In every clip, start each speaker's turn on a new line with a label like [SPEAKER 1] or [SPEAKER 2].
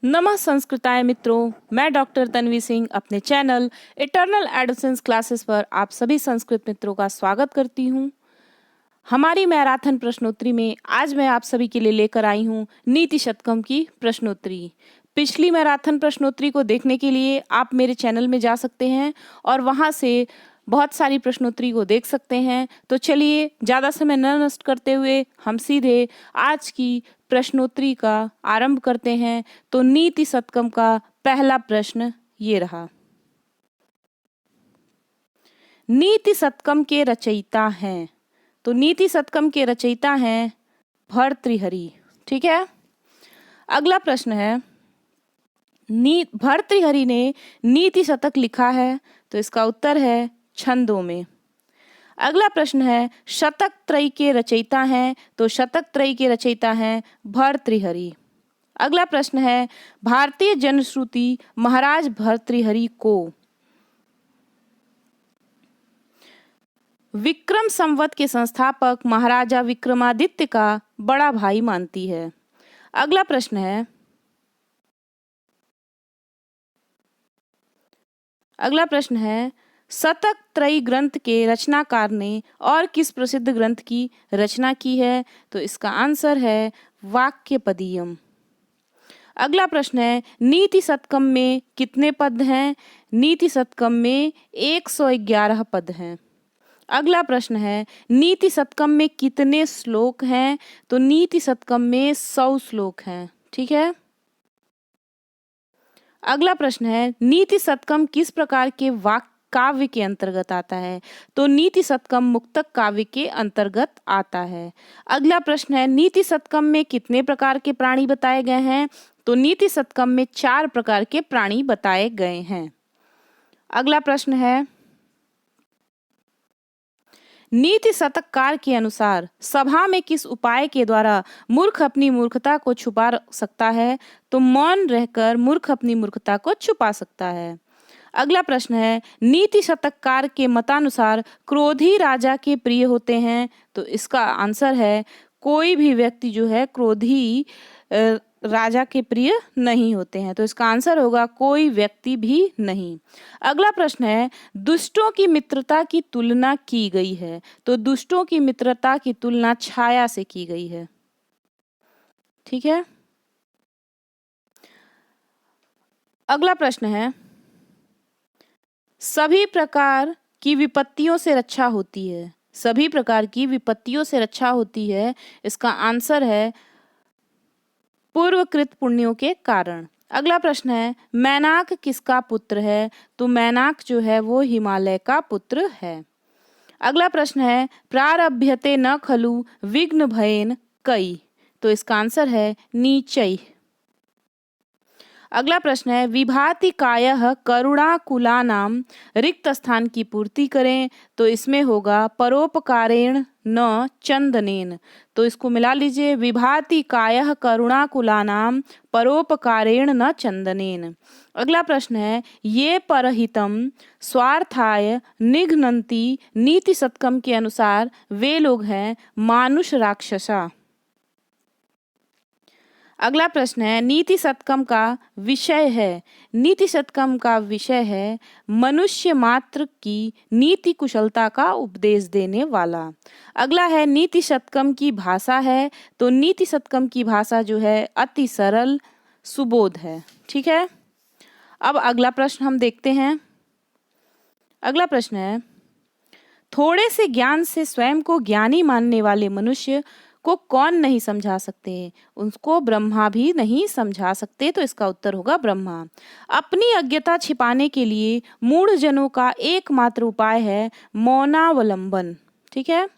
[SPEAKER 1] नमः संस्कृताय मित्रों, मैं डॉक्टर तन्वी सिंह अपने चैनल इटर्नल एडोसेंस क्लासेस पर आप सभी संस्कृत मित्रों का स्वागत करती हूँ। हमारी मैराथन प्रश्नोत्तरी में आज मैं आप सभी के लिए लेकर आई हूँ नीति शतकम की प्रश्नोत्तरी। पिछली मैराथन प्रश्नोत्तरी को देखने के लिए आप मेरे चैनल में जा सकते हैं और वहाँ से बहुत सारी प्रश्नोत्तरी को देख सकते हैं। तो चलिए ज़्यादा समय न नष्ट करते हुए हम सीधे आज की प्रश्नोत्तरी का आरंभ करते हैं। तो नीति शतकम का पहला प्रश्न ये रहा। नीति शतकम के रचयिता हैं, तो नीति शतकम के रचयिता हैं भर्तृहरि। ठीक है। अगला प्रश्न है, भर्तृहरि ने नीति शतक लिखा है, तो इसका उत्तर है छंदों में। अगला प्रश्न है, शतक त्रयी के रचयिता हैं, तो शतक त्रयी के रचयिता हैं भर्तृहरि। अगला प्रश्न है, भारतीय जनश्रुति महाराज भर्तृहरि को विक्रम संवत के संस्थापक महाराजा विक्रमादित्य का बड़ा भाई मानती है। अगला प्रश्न है, शतक त्रयी ग्रंथ के रचनाकार ने और किस प्रसिद्ध ग्रंथ की रचना की है, तो इसका आंसर है वाक्यपदीयम। अगला प्रश्न है, नीति शतकम में कितने पद हैं? नीति शतकम में 111 पद हैं। अगला प्रश्न है, नीति शतकम में कितने श्लोक हैं? तो नीति शतकम में 100 श्लोक हैं। ठीक है। अगला प्रश्न है, नीति शतकम किस प्रकार के काव्य के अंतर्गत आता है? तो नीति शतकम मुक्तक काव्य के अंतर्गत आता है। अगला प्रश्न है, नीति शतकम में कितने प्रकार के प्राणी बताए गए हैं? तो नीति शतकम में 4 प्रकार के प्राणी बताए गए हैं। अगला प्रश्न है, नीति शतककार के अनुसार सभा में किस उपाय के द्वारा मूर्ख अपनी मूर्खता को छुपा सकता है? तो मौन रहकर मूर्ख अपनी मूर्खता को छुपा सकता है। अगला प्रश्न है, नीति शतककार के मतानुसार क्रोधी राजा के प्रिय होते हैं, तो इसका आंसर है कोई भी व्यक्ति जो है क्रोधी राजा के प्रिय नहीं होते हैं, तो इसका आंसर होगा कोई व्यक्ति भी नहीं। अगला प्रश्न है, दुष्टों की मित्रता की तुलना की गई है, तो दुष्टों की मित्रता की तुलना छाया से की गई है। ठीक है। अगला प्रश्न है, सभी प्रकार की विपत्तियों से रक्षा होती है, सभी प्रकार की विपत्तियों से रक्षा होती है, इसका आंसर है पूर्वकृत पुण्यों के कारण। अगला प्रश्न है, मैनाक किसका पुत्र है? तो मैनाक जो है वो हिमालय का पुत्र है। अगला प्रश्न है, प्रारभ्यते न खलु विघ्न भयेन कई, तो इसका आंसर है नीचई। अगला प्रश्न है, विभाति कायः करुणाकुलानाम रिक्त स्थान की पूर्ति करें, तो इसमें होगा परोपकारेण न चंदनेन, तो इसको मिला लीजिए, विभाति कायः करुणाकुलानाम परोपकारेण न चंदनेन। अगला प्रश्न है, ये परहितम स्वार्थाय निघ्नन्ति नीति शतकम के अनुसार वे लोग हैं मानुष राक्षसा। अगला प्रश्न है, नीति शतकम का विषय है, नीति शतकम का विषय है मनुष्य मात्र की नीति कुशलता का उपदेश देने वाला। अगला है, नीति शतकम की भाषा है, तो नीति शतकम की भाषा जो है अति सरल सुबोध है। ठीक है। अब अगला प्रश्न हम देखते हैं। अगला प्रश्न है, थोड़े से ज्ञान से स्वयं को ज्ञानी मानने वाले मनुष्य को कौन नहीं समझा सकते? उसको ब्रह्मा भी नहीं समझा सकते, तो इसका उत्तर होगा ब्रह्मा। अपनी अज्ञता छिपाने के लिए मूढ़ जनों का एकमात्र उपाय है मौनावलंबन। ठीक है।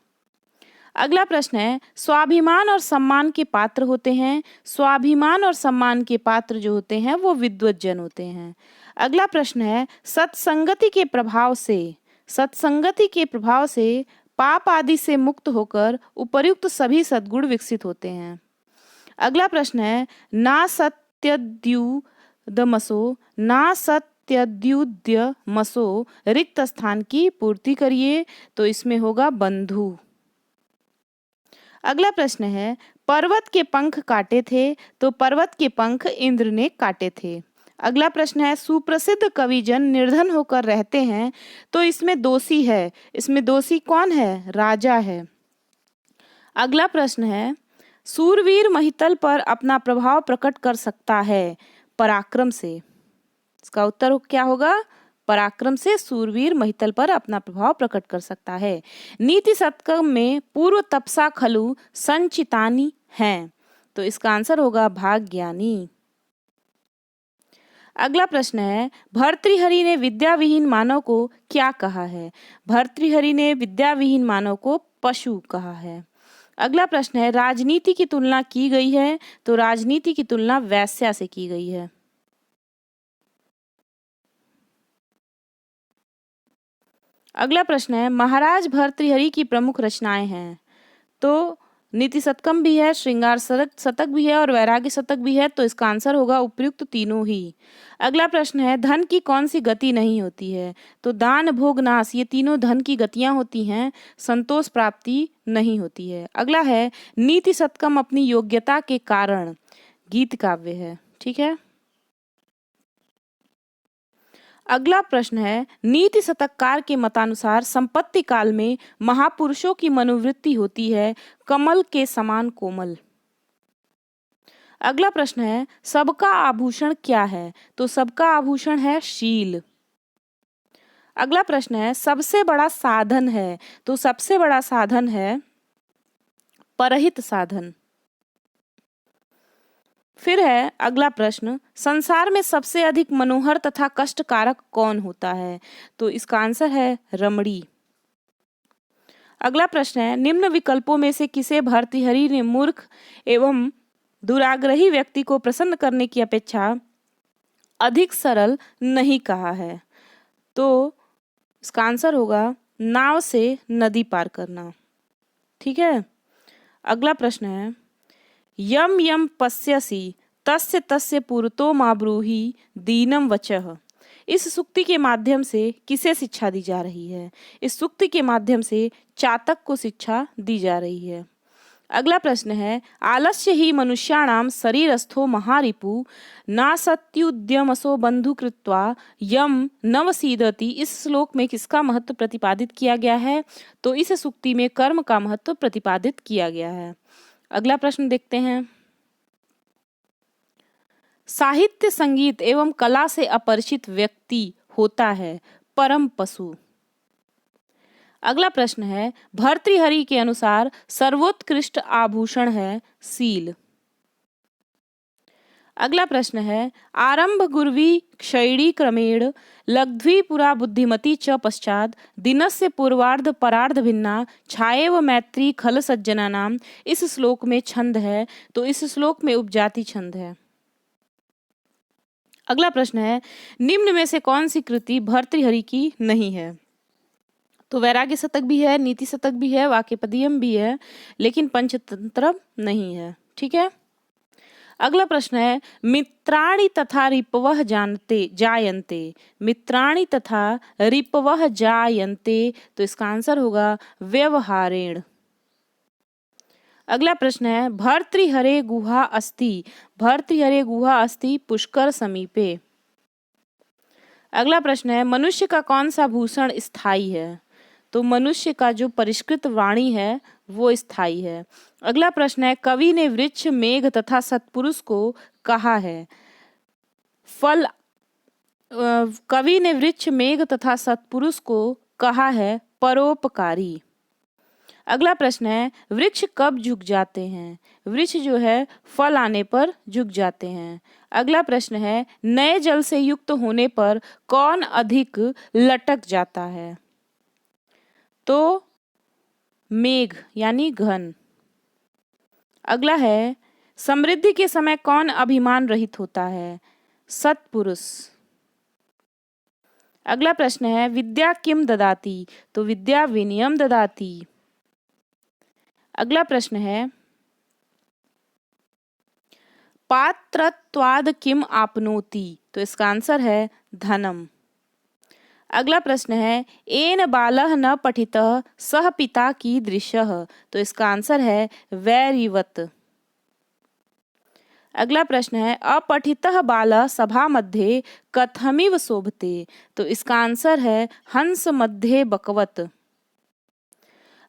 [SPEAKER 1] अगला प्रश्न है, स्वाभिमान और सम्मान के पात्र होते हैं, स्वाभिमान और सम्मान के पात्र जो होते हैं वो विद्वत जन होते हैं। अगला प्रश्न है, सत्संगति के प्रभाव से पाप आदि से मुक्त होकर उपर्युक्त सभी सद्गुण विकसित होते हैं। अगला प्रश्न है, ना सत्यद्युद्यमसो रिक्त स्थान की पूर्ति करिए, तो इसमें होगा बंधु। अगला प्रश्न है, पर्वत के पंख काटे थे तो पर्वत के पंख इंद्र ने काटे थे। अगला प्रश्न है, सुप्रसिद्ध कविजन निर्धन होकर रहते हैं तो इसमें दोषी है, इसमें दोषी कौन है? राजा है। अगला प्रश्न है, सूरवीर महितल पर अपना प्रभाव प्रकट कर सकता है पराक्रम से। इसका उत्तर क्या होगा? पराक्रम से सूरवीर महितल पर अपना प्रभाव प्रकट कर सकता है। नीति शतकम में पूर्व तपसा खलु संचितानी हैं, तो इसका आंसर होगा भाग्यानी। अगला प्रश्न है, भर्तृहरि ने विद्याविहीन मानव को क्या कहा है? भर्तृहरि ने विद्याविहीन मानव को पशु कहा है। अगला प्रश्न है, राजनीति की तुलना की गई है तो राजनीति की तुलना वेश्या से की गई है। अगला प्रश्न है, महाराज भर्तृहरि की प्रमुख रचनाएं हैं तो नीति शतकम भी है, श्रृंगार शतक भी है और वैराग्य शतक भी है, तो इसका आंसर होगा उपयुक्त तीनों ही। अगला प्रश्न है, धन की कौन सी गति नहीं होती है? तो दान, भोग, नाश, ये तीनों धन की गतियां होती हैं, संतोष प्राप्ति नहीं होती है। अगला है, नीति शतकम अपनी योग्यता के कारण गीत काव्य है। ठीक है। अगला प्रश्न है, नीति शतककार के मतानुसार संपत्ति काल में महापुरुषों की मनोवृत्ति होती है कमल के समान कोमल। अगला प्रश्न है, सबका आभूषण क्या है? तो सबका आभूषण है शील। अगला प्रश्न है, सबसे बड़ा साधन है तो सबसे बड़ा साधन है परहित साधन। फिर है अगला प्रश्न, संसार में सबसे अधिक मनोहर तथा कष्टकारक कौन होता है? तो इसका आंसर है रमणी। अगला प्रश्न है, निम्न विकल्पों में से किसे भर्तृहरि ने मूर्ख एवं दुराग्रही व्यक्ति को प्रसन्न करने की अपेक्षा अधिक सरल नहीं कहा है? तो इसका आंसर होगा नाव से नदी पार करना। ठीक है। अगला प्रश्न है, यम यम पश्यसि तस्य तस्य पुरतो मा ब्रूहि दीनम वचः। इस सूक्ति के माध्यम से किसे शिक्षा दी जा रही है? इस सूक्ति के माध्यम से चातक को शिक्षा दी जा रही है। अगला प्रश्न है, आलस्य ही मनुष्याणाम शरीरस्थो महारिपु नासत्युद्यमसो बंधु कृत्वा यम नवसीदति। इस श्लोक में किसका महत्व प्रतिपादित किया गया है? तो इस सूक्ति में कर्म का महत्व प्रतिपादित किया गया है। अगला प्रश्न देखते हैं, साहित्य, संगीत एवं कला से अपरिचित व्यक्ति होता है परम पशु। अगला प्रश्न है, भर्तृहरि के अनुसार सर्वोत्कृष्ट आभूषण है सील। अगला प्रश्न है, आरंभ गुर्वी क्षयणी क्रमेण लग्ध्वी पुरा बुद्धिमती च पश्चात दिनस्य पूर्वार्ध परार्ध भिन्ना छाएव मैत्री खल सज्जना नाम। इस श्लोक में छंद है तो इस श्लोक में उपजाति छंद है। अगला प्रश्न है, निम्न में से कौन सी कृति भर्तृहरि की नहीं है? तो वैराग्य शतक भी है, नीति शतक भी है, वाक्यपदीयम भी है, लेकिन पंचतंत्र नहीं है। ठीक है। अगला प्रश्न है, मित्राणि तथा रिपवः जानते जायन्ते। मित्राणि तथा रिपवः जायन्ते, तो इसका आंसर होगा व्यवहारेण। अगला प्रश्न है, भर्तृहरे गुहा अस्ति। भर्तृहरे गुहा अस्ति पुष्कर समीपे। अगला प्रश्न है, मनुष्य का कौन सा भूषण स्थायी है? तो मनुष्य का जो परिष्कृत वाणी है वो स्थायी है। अगला प्रश्न है, कवि ने वृक्ष, मेघ तथा सत्पुरुष को कहा है फल। कवि ने वृक्ष, मेघ तथा सत्पुरुष को कहा है परोपकारी। अगला प्रश्न है, वृक्ष कब झुक जाते हैं? वृक्ष जो है फल आने पर झुक जाते हैं। अगला प्रश्न है, नए जल से युक्त होने पर कौन अधिक लटक जाता है? तो मेघ यानी घन। अगला है, समृद्धि के समय कौन अभिमान रहित होता है? सत्पुरुष। अगला प्रश्न है, विद्या किम ददाति? तो विद्या विनयम ददाति। अगला प्रश्न है, पात्रत्वाद किम आपनोति? तो इसका आंसर है धनम। अगला प्रश्न है, एन बालः न पठितः सह पिता कीदृशः? तो इसका आंसर है वैरिवत। अगला प्रश्न है अपठितः बालः सभा मध्ये कथमिव शोभते। तो इसका आंसर है हंस मध्ये बकवत।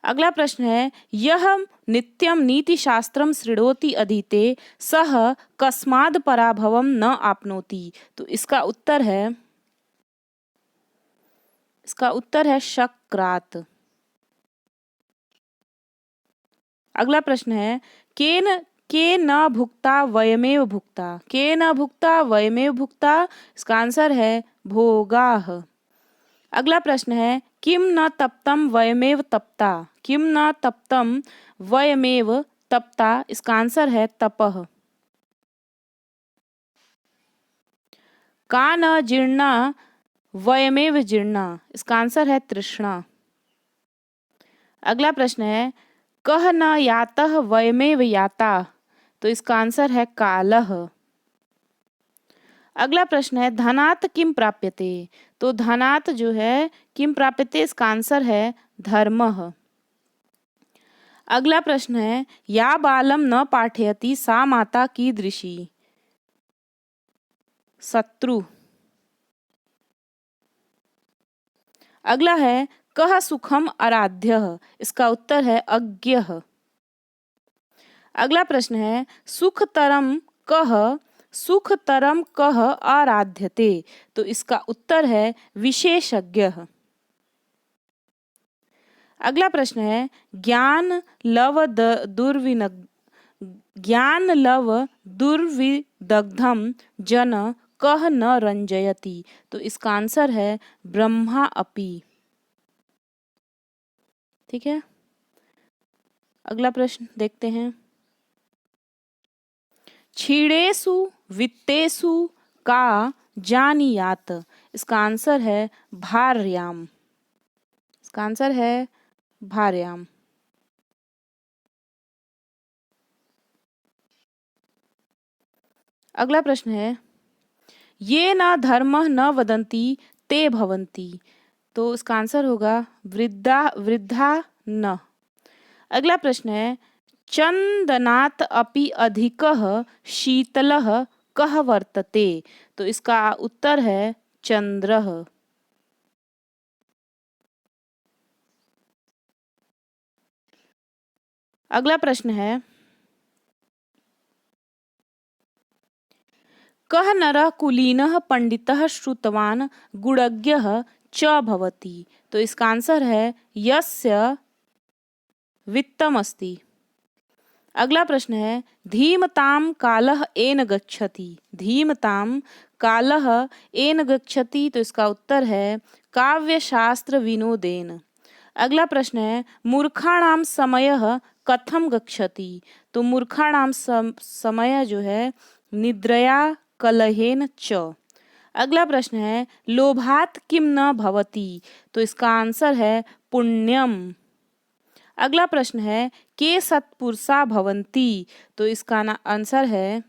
[SPEAKER 1] अगला प्रश्न है यह नित्यम नीति शास्त्रम शृणोति अधीते सह कस्माद् पराभवम न आपनोति। तो इसका उत्तर है शक्रात। अगला प्रश्न है के न भुक्ता वयमेव भुक्ता। के न भुक्ता वयमेव भुक्ता। इसका आंसर है भोगाः। अगला प्रश्न है किम न तप्तम वयमेव तप्ता। किम न तप्तम वयमेव तप्ता। इसका आंसर है तपः। का न जीर्णा वयमेव जीर्णा। इसका आंसर है तृष्णा। अगला प्रश्न है कह न यातः वयमेव याता। तो इसका आंसर है कालः। अगला प्रश्न है धनात् किम प्राप्यते। तो धनात् जो है किम प्राप्यते, इसका आंसर है धर्मः। अगला प्रश्न है या बालम न पाठयति सा माता कीदृशी। शत्रु। अगला है कह सुखम आराध्यः। इसका उत्तर है अज्ञः। अगला प्रश्न है सुखतरम कह आराध्यते। तो इसका उत्तर है विशेषज्ञः। अगला प्रश्न है ज्ञान लव दुर्विदग्धम जन कह न रंजयति। तो इसका आंसर है ब्रह्मा अपि। ठीक है, अगला प्रश्न देखते हैं। क्षीणेषु वित्तेषु का जानीयात। इसका आंसर है भार्याम। इसका आंसर है भार्याम। अगला प्रश्न है ये न धर्मः न वदन्ति ते भवन्ति। तो इसका आंसर होगा वृद्धा न। अगला प्रश्न है चंदनात् अपि अधिकः शीतलः कः वर्तते। तो इसका उत्तर है चंद्रः। अगला प्रश्न है कः नरः कुलीनः पंडितः श्रुतवान् गुणज्ञः च भवति। तो इसका आंसर है यस्य वित्तम अस्ति। अगला प्रश्न है धीमताम कालः एन गच्छति। धीमताम कालः एन गच्छति। तो इसका उत्तर है काव्यशास्त्र विनोदेन। अगला प्रश्न है मूर्खाणाम समयः कथम गच्छति। तो मूर्खाणाम समय जो है निद्रया कलहेन च। अगला प्रश्न है लोभात किम न भवति। तो इसका आंसर है पुण्यम। अगला प्रश्न है के सत्पुरुषा भवन्ति। तो इसका आंसर है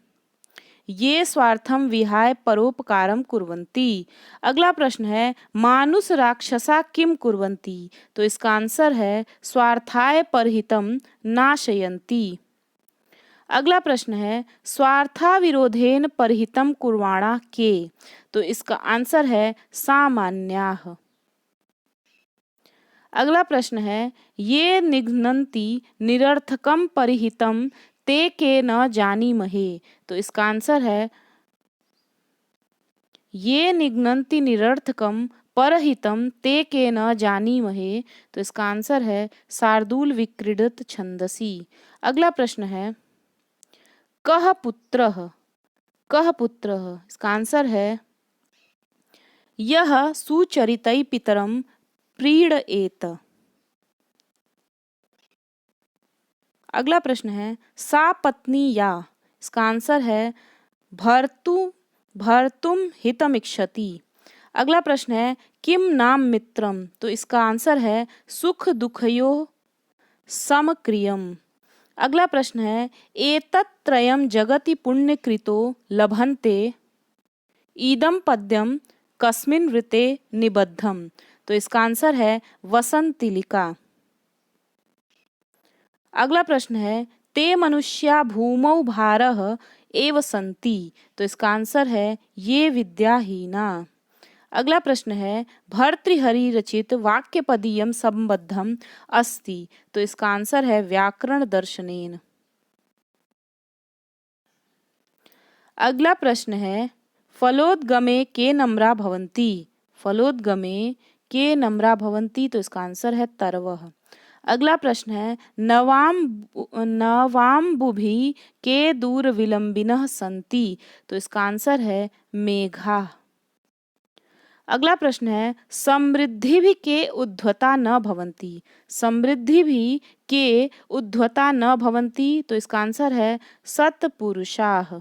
[SPEAKER 1] ये स्वार्थम विहाय परोपकारम कुर्वन्ति। अगला प्रश्न है मानुष राक्षसा किम कुर्वन्ति। तो इसका आंसर है स्वार्थाय परहितम नाशयन्ति। अगला प्रश्न है स्वार्था विरोधेन परहितम कुर्वाणा के। तो इसका आंसर है सामान्याः। अगला प्रश्न है ये निघ्नन्ति निरर्थकम परिहितम ते के न जानीमहे। तो इसका आंसर है ये निघ्नन्ति निरर्थकम परहितम ते के न जानीमहे। तो इसका आंसर है शार्दूल विक्रीडित छंदसी। अगला प्रश्न है कः पुत्रः। कः पुत्रः। इसका आंसर है यह सुचरितै पितरम प्रीडयेत। अगला प्रश्न है सा पत्नी या। इसका आंसर है भर्तुम हितमिच्छति। अगला प्रश्न है किम नाम मित्रम। तो इसका आंसर है सुख दुखयो समक्रियम। अगला प्रश्न है एतत्त्रयम् जगति पुण्यकृतो लभन्ते इदं पद्यम कस्मिन् वृते निबद्धम। तो इसका आंसर है वसंतिलिका। अगला प्रश्न है ते मनुष्या भूमौ भारः एव सन्ति। तो इसका आंसर है ये विद्याहीना। अगला प्रश्न है भर्तृहरि रचित वाक्यपदीयम संबद्धम अस्ति। तो इसका आंसर है व्याकरण दर्शनेन। अगला प्रश्न है फलोद्गमे के नम्रा भवन्ति। फलोद्गमे के नम्रा भवन्ति। तो इसका आंसर है तरवः। अगला प्रश्न है नवाम्बुभि के दूर विलंबिनः सन्ति। तो इसका आंसर है मेघा। अगला प्रश्न है समृद्धि भी के उद्धता न भवन्ति। समृद्धि भी के उद्धता न भवन्ति। तो इसका आंसर है सत्पुरुषाः।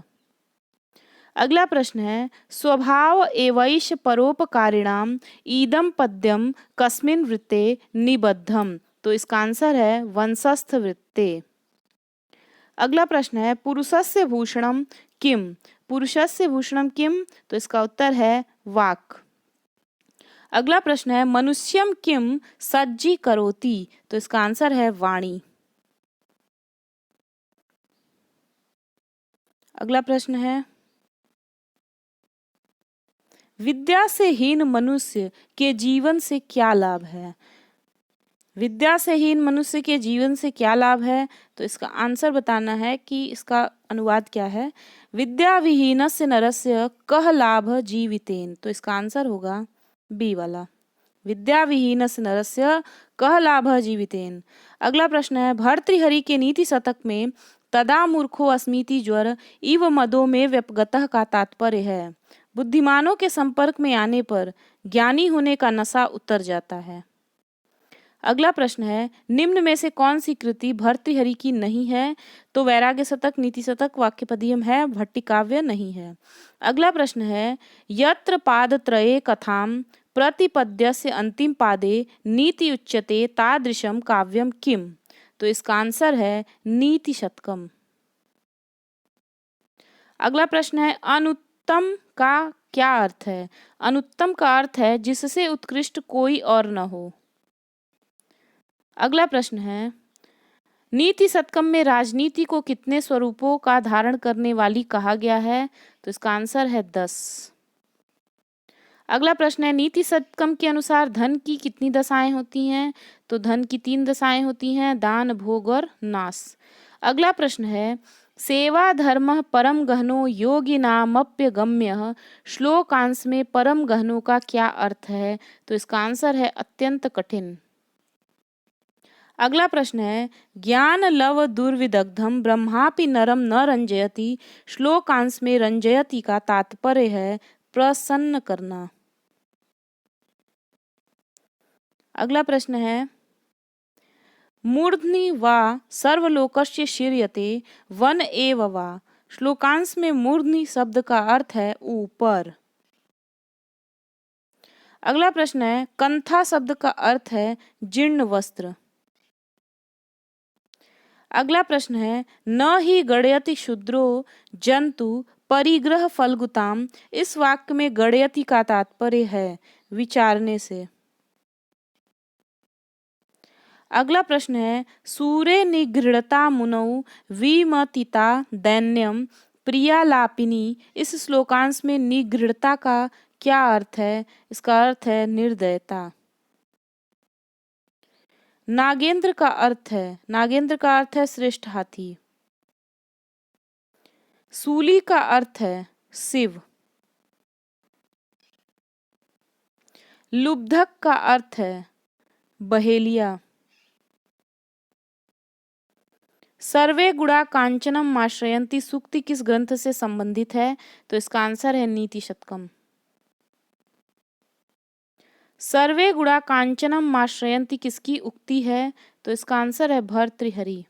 [SPEAKER 1] अगला प्रश्न है स्वभाव एवैष परोपकारिणाम इदं पद्यम कस्मिन् वृत्ते निबद्धम। तो इसका आंसर है वंशस्थ वृत्ते। अगला प्रश्न है पुरुषस्य भूषणम किम। पुरुषस्य भूषणम किम। तो इसका उत्तर है वाक्। अगला प्रश्न है मनुष्यम किम सज्जी करोति। तो इसका आंसर है वाणी। अगला प्रश्न है विद्या से हीन मनुष्य के जीवन से क्या लाभ है। विद्या से हीन मनुष्य के जीवन से क्या लाभ है। तो इसका आंसर बताना है कि इसका अनुवाद क्या है। विद्या विहीनस्य नरस्य कः लाभ जीवितेन। तो इसका आंसर होगा बी वाला। विद्या विहीनस्य नरस्य कः लाभ जीवितेन। अगला प्रश्न है भर्तृहरि के नीति शतक में तदा मूर्खो अस्मीति ज्वर इव मदो में व्यपगतः का तात्पर्य है बुद्धिमानों के संपर्क में आने पर ज्ञानी होने का नशा उतर जाता है। अगला प्रश्न है निम्न में से कौन सी कृति भर्तृहरि की नहीं है। तो वैराग्य शतक, नीति शतक, वाक्यपदीयम है, भट्टिकाव्य नहीं है। अगला प्रश्न है यत्र पादत्रये कथाम प्रतिपद्यस्य अंतिम पादे नीति उच्यते तादृशम काव्यम किम। तो इसका आंसर है नीति शतकम। अगला प्रश्न है अनुत्तम का क्या अर्थ है। अनुत्तम का अर्थ है जिससे उत्कृष्ट कोई और न हो। अगला प्रश्न है नीति शतकम में राजनीति को कितने स्वरूपों का धारण करने वाली कहा गया है। तो इसका आंसर है 10। अगला प्रश्न है नीति शतकम के अनुसार धन की कितनी दशाएं होती हैं। तो धन की 3 दशाएं होती हैं, दान, भोग और नाश। अगला प्रश्न है सेवा धर्म परम गहनो योगिनामप्यगम्य श्लोकांश में परम गहनों का क्या अर्थ है। तो इसका आंसर है अत्यंत कठिन। अगला प्रश्न है ज्ञान लव दुर्विदग्धम ब्रह्मापि नरम न रंजयति श्लोकांश में रंजयति का तात्पर्य है प्रसन्न करना। अगला प्रश्न है मूर्ध्नि वा सर्वलोकस्य शीर्यते वन एव वा श्लोकांश में मूर्ध्नि शब्द का अर्थ है ऊपर। अगला प्रश्न है कंथा शब्द का अर्थ है जीर्ण वस्त्र। अगला प्रश्न है न ही गणयति शूद्रो जंतु परिग्रह फलगुताम। इस वाक्य में गणयति का तात्पर्य है विचारने से। अगला प्रश्न है सूरे निगृढ़ता मुनौ विमतिता दैन्यम प्रियालापिनी। इस श्लोकांश में निगृढ़ता का क्या अर्थ है। इसका अर्थ है निर्दयता। नागेंद्र का अर्थ है श्रेष्ठ हाथी। सूली का अर्थ है शिव। लुब्धक का अर्थ है बहेलिया। सर्वे गुणा कांचनम आश्रयंती सूक्ति किस ग्रंथ से संबंधित है। तो इसका आंसर है नीति शतकम। सर्वे गुणा कांचनम आश्रयंती किसकी उक्ति है। तो इसका आंसर है भर्तृहरि।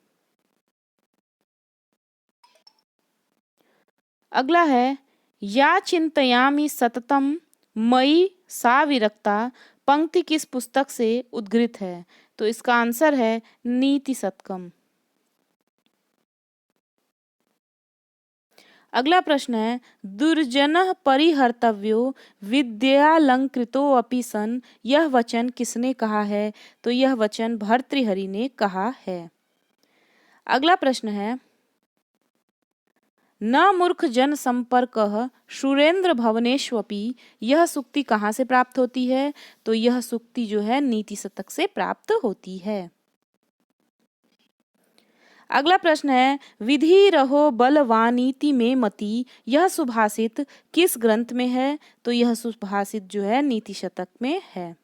[SPEAKER 1] अगला है या चिंतयामि सततम मयि सा विरक्ता पंक्ति किस पुस्तक से उद्गृत है। तो इसका आंसर है नीति शतकम। अगला प्रश्न है दुर्जनः परिहर्तव्यो विद्यालंकृतोऽपि सन्। यह वचन किसने कहा है। तो यह वचन भर्तृहरि ने कहा है। अगला प्रश्न है, न मूर्ख जन संपर्कः सुरेंद्र भवनेष्वपि, यह सूक्ति कहाँ से प्राप्त होती है? तो यह सूक्ति जो है नीति शतक से प्राप्त होती है। अगला प्रश्न है, विधि रहो बलवानीति में मति, यह सुभाषित किस ग्रंथ में है? तो यह सुभाषित जो है नीति शतक में है।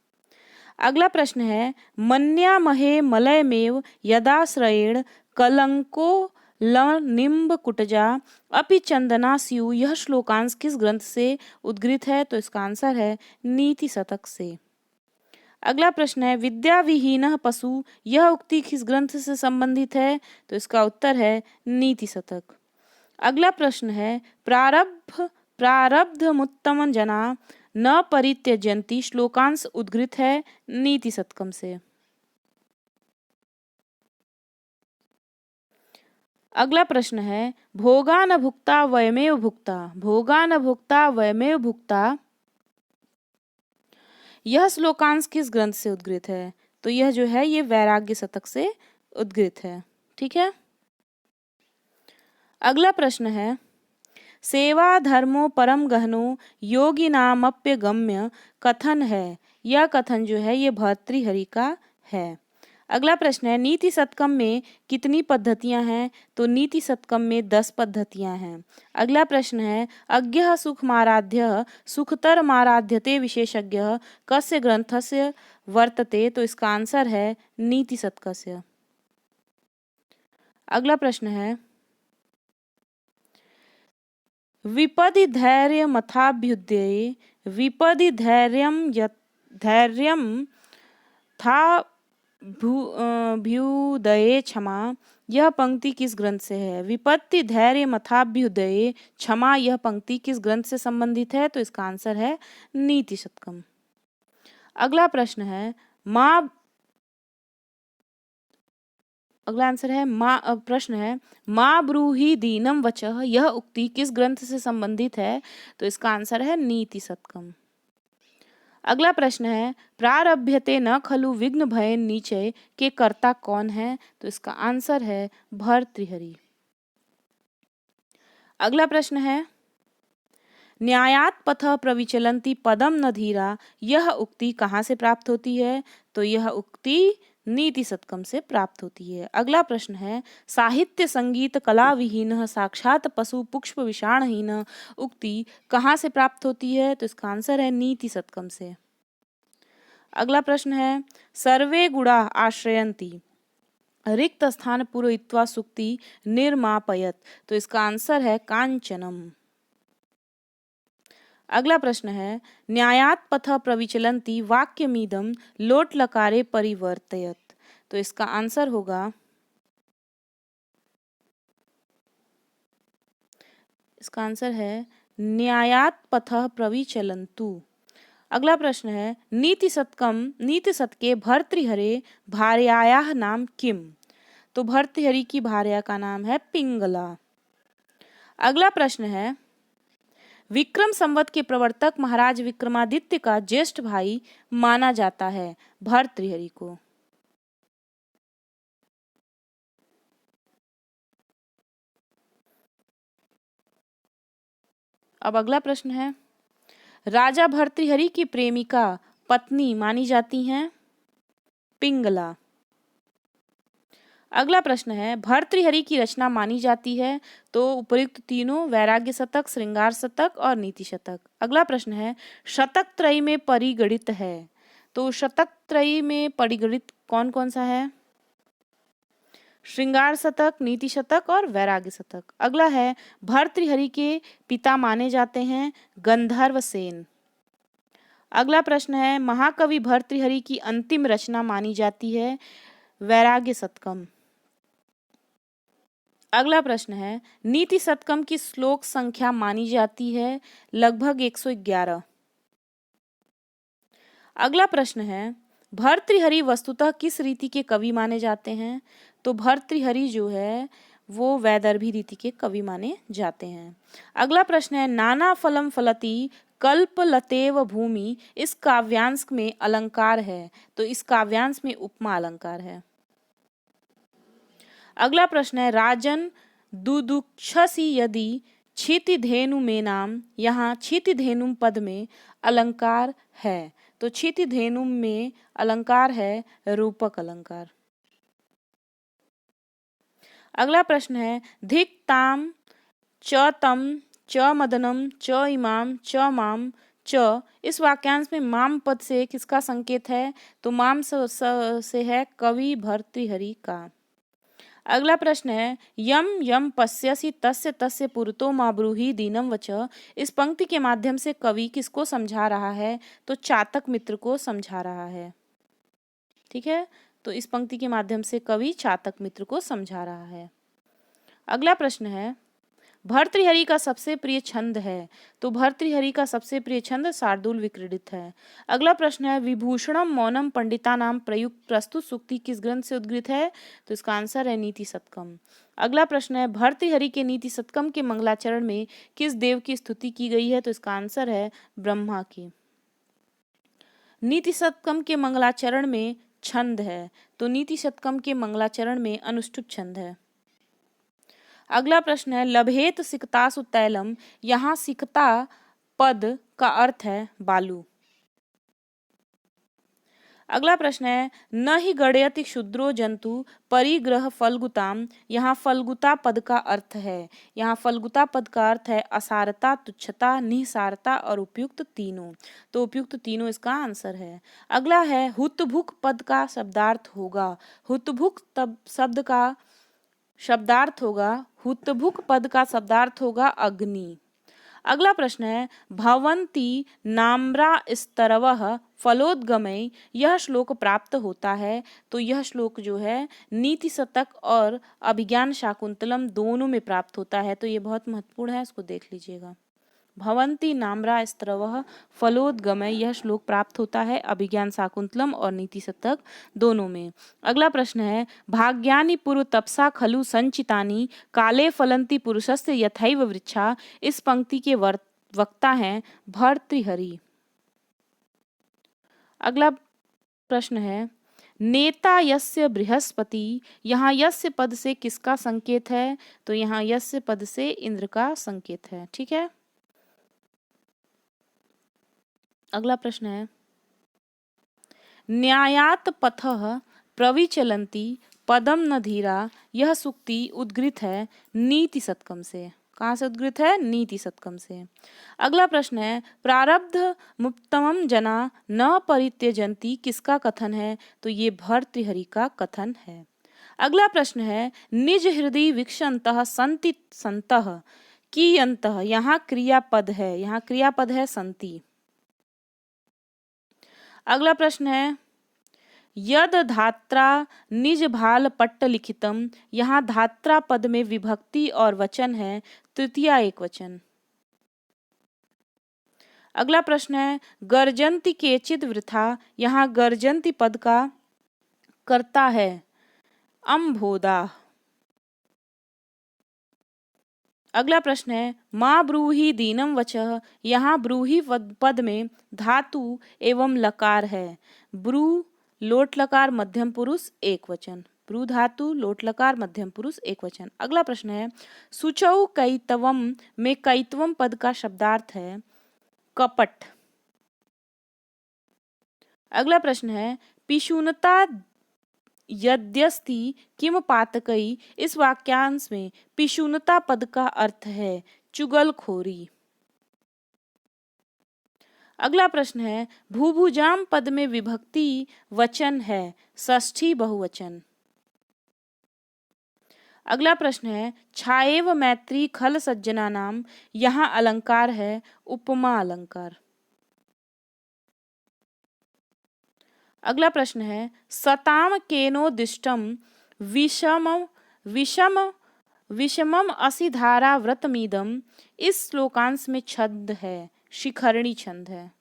[SPEAKER 1] अगला प्रश्न है, मन्यामहे मलयमेव यदाश्रयेण कलंको निम्ब कुटजा अपि चंदना स्यु, यह श्लोकांश किस ग्रंथ से उद्गृत है? तो इसका आंसर है नीति शतक से। अगला प्रश्न है, विद्या विहीनः पशु, यह उक्ति किस ग्रंथ से संबंधित है? तो इसका उत्तर है नीति शतक। अगला प्रश्न है, प्रारब्धमुत्तम जना न परित्यजन्ति, श्लोकांश उद्गृत है नीति शतकम से। अगला प्रश्न है, भोगा न भुक्ता वयमेव भुक्ता, भोगा न भुक्ता वयमेव भुक्ता, यह श्लोकांश किस ग्रंथ से उद्गृत है? तो यह जो है ये वैराग्य शतक से उद्गृत है। ठीक है। अगला प्रश्न है, सेवा धर्मो परम गहनो योगी नामप्य गम्य कथन है, यह कथन जो है ये भर्तृहरि का है। अगला प्रश्न है, नीति शतकम में कितनी पद्धतियां हैं? तो नीति शतकम में 10 पद्धतियां हैं। अगला प्रश्न है, अज्ञः सुखमाराध्यः सुखतरमाराध्यते विशेषज्ञः कस्य ग्रंथस्य वर्तते? तो इसका आंसर है नीति शतकस्य। अगला प्रश्न है, विपदि धैर्य मथाभ्युदये विपदि धैर्यम था भ्युदये क्षमा, यह पंक्ति किस ग्रंथ से है? विपत्ति धैर्य मथाभ्युदये क्षमा, यह पंक्ति किस ग्रंथ से संबंधित है? तो इसका आंसर है नीति शतकम। अगला प्रश्न है, प्रश्न है, माँ ब्रूहि दीनम वचः, यह उक्ति किस ग्रंथ से संबंधित है? तो इसका आंसर है नीति शतकम। अगला प्रश्न है, प्रारभ्यते न खलु विघ्न भयेन नीचे के कर्ता कौन है? तो इसका आंसर है भर्तृहरि। अगला प्रश्न है, न्यायात पथ प्रविचलन्ति पदम न धीरा, यह उक्ति कहाँ से प्राप्त होती है? तो यह उक्ति नीति शतकम से प्राप्त होती है। अगला प्रश्न है, साहित्य संगीत कला विहीन साक्षात पशु पुष्प विषाणहीन, उक्ति कहाँ से प्राप्त होती है? तो इसका आंसर है नीति शतकम से। अगला प्रश्न है, सर्वे गुणा आश्रयन्ति रिक्त स्थान पूरयित्वा सुक्ति निर्मापयत, तो इसका आंसर है कांचनम। अगला प्रश्न है, न्यायात पथ प्रविचलन्ति वाक्यमीदम लोट लकारे परिवर्तयत, तो इसका आंसर होगा, इसका आंसर है न्यायात पथ प्रविचलन्तु। अगला प्रश्न है, नीति शतके भर्तृहरे भार्यायाः नाम किम, तो भर्तृहरि की भार्या का नाम है पिंगला। अगला प्रश्न है, विक्रम संवत के प्रवर्तक महाराज विक्रमादित्य का ज्येष्ठ भाई माना जाता है भर्तृहरि को। अब अगला प्रश्न है, राजा भर्तृहरि की प्रेमिका पत्नी मानी जाती हैं पिंगला। अगला प्रश्न है, भर्तृहरि की रचना मानी जाती है? तो उपयुक्त तीनों, वैराग्य शतक, श्रृंगार शतक और नीति शतक। अगला प्रश्न है, शतक त्रयी में परिगणित है? तो शतक त्रयी में परिगणित कौन कौन सा है? श्रृंगार शतक, नीति शतक और वैराग्य शतक। अगला है, भर्तृहरि के पिता माने जाते हैं गंधर्व सेन। अगला प्रश्न है, महाकवि भर्तृहरि की अंतिम रचना मानी जाती है वैराग्य शतकम। अगला प्रश्न है, नीति शतकम की श्लोक संख्या मानी जाती है लगभग 111। अगला प्रश्न है, भर्तृहरि वस्तुतः किस रीति के कवि माने जाते हैं? तो भर्तृहरि जो है वो वैदर्भी रीति के कवि माने जाते हैं। अगला प्रश्न है, नाना फलम फलती कल्पलतेव भूमि, इस काव्यांश में अलंकार है? तो इस काव्यांश में उपमा अलंकार है। अगला प्रश्न है राजन दुदुक्षसी यदि क्षितिधेनु में नाम, यहाँ क्षितिधेनु पद में अलंकार है, तो क्षितिधेनु में अलंकार है रूपक अलंकार। अगला प्रश्न है धिक ताम च तम च मदनम च इमाम च माम च, इस वाक्यांश में माम पद से किसका संकेत है, तो माम से है कवि भर्तृहरि का। अगला प्रश्न है यम यम पश्यसि तस्य तस्य पुरतो मा ब्रूहि दीनम वच, इस पंक्ति के माध्यम से कवि किसको समझा रहा है, तो चातक मित्र को समझा रहा है। ठीक है, तो इस पंक्ति के माध्यम से कवि चातक मित्र को समझा रहा है। अगला प्रश्न है भर्तृहरि का सबसे प्रिय छंद है, तो भर्तृहरि का सबसे प्रिय छंद शार्दूल विक्रीडित है। अगला प्रश्न है विभूषणम मौनम पंडितानाम प्रयुक्त प्रस्तुत सूक्ति किस ग्रंथ से उद्गृत है, तो इसका आंसर है नीति शतकम। अगला प्रश्न है भर्तृहरि के नीति शतकम के मंगलाचरण में किस देव की स्तुति की गई है, तो इसका आंसर है ब्रह्मा की। नीति शतकम के मंगलाचरण में छंद है, तो नीति शतकम के मंगलाचरण में अनुष्टुप छंद है। अगला प्रश्न है लभेत सिकतासु तैलम, यहाँ सिकता पद का अर्थ है बालू। अगला प्रश्न है न ही गणयति क्षुद्रो जंतु परिग्रह फलगुताम, यहाँ फलगुता पद का अर्थ है, यहाँ फलगुता पद का अर्थ है असारता, तुच्छता, निसारता और उपयुक्त तीनों, तो उपयुक्त तीनों इसका आंसर है। अगला है हुतभुक पद का शब्दार्थ होगा, हुतभुक शब्द का शब्दार्थ होगा, हुतभुक पद का शब्दार्थ होगा अग्नि। अगला प्रश्न है भवन्ति नाम्रा स्तरवः फलोद्गमय, यह श्लोक प्राप्त होता है, तो यह श्लोक जो है नीति शतक और अभिज्ञान शाकुंतलम दोनों में प्राप्त होता है, तो ये बहुत महत्वपूर्ण है, इसको देख लीजिएगा। भवन्ति नाम्रा स्तरवः फलोद्गमय, यह श्लोक प्राप्त होता है अभिज्ञान शाकुंतलम और नीति शतक दोनों में। अगला प्रश्न है भाग्यानि पूर्व तपसा खलु संचितानि काले फलन्ति पुरुषस्य यथैव वृक्षा, इस पंक्ति के वक्ता हैं भर्तृहरि। अगला प्रश्न है नेता यस्य बृहस्पति, यहाँ यस्य पद से किसका संकेत है, तो यहाँ यस्य पद से इंद्र का संकेत है। ठीक है, अगला प्रश्न है न्यायात पथः प्रविचलन्ति पदम न धीरा, यह सूक्ति उद्गृत है नीति शतकम से। कहाँ से उद्गृत है, नीति शतकम से। अगला प्रश्न है प्रारब्ध मुक्तमं जना न परित्यजन्ति, किसका कथन है, तो ये भर्तृहरि का कथन है। अगला प्रश्न है निज हृदय विक्षन्तः सन्ति सन्तः कियन्तः, यहाँ क्रियापद है, यहाँ क्रियापद है सन्ति। अगला प्रश्न है यद धात्रा निज भाल पट्ट लिखितम, यहाँ धात्रा पद में विभक्ति और वचन है तृतीया एक वचन। अगला प्रश्न है गर्जन्ति केचिद वृथा, यहाँ गर्जन्ति पद का कर्ता है अम्भोदा। अगला प्रश्न है माँ ब्रूहि दीनम वचः, यहाँ ब्रूहि पद में धातु एवं लकार है, ब्रू लोट लकार मध्यम पुरुष एक वचन, ब्रू धातु लोट लकार मध्यम पुरुष एक वचन। अगला प्रश्न है सुचौ कैतवम में कैतवम पद का शब्दार्थ है कपट। अगला प्रश्न है पिशूनता यद्यस्ति किम पातकई, इस वाक्यांश में पिशूनता पद का अर्थ है चुगलखोरी। अगला प्रश्न है भूभुजाम पद में विभक्ति वचन है षष्ठी बहुवचन। अगला प्रश्न है छाएव मैत्री खल सज्जना नाम, यहाँ अलंकार है उपमा अलंकार। अगला प्रश्न है सताम केनो दिष्टम विषम विषम विषमम असि धारा व्रतमीदम, इस श्लोकांश में छंद है शिखरणी छंद है।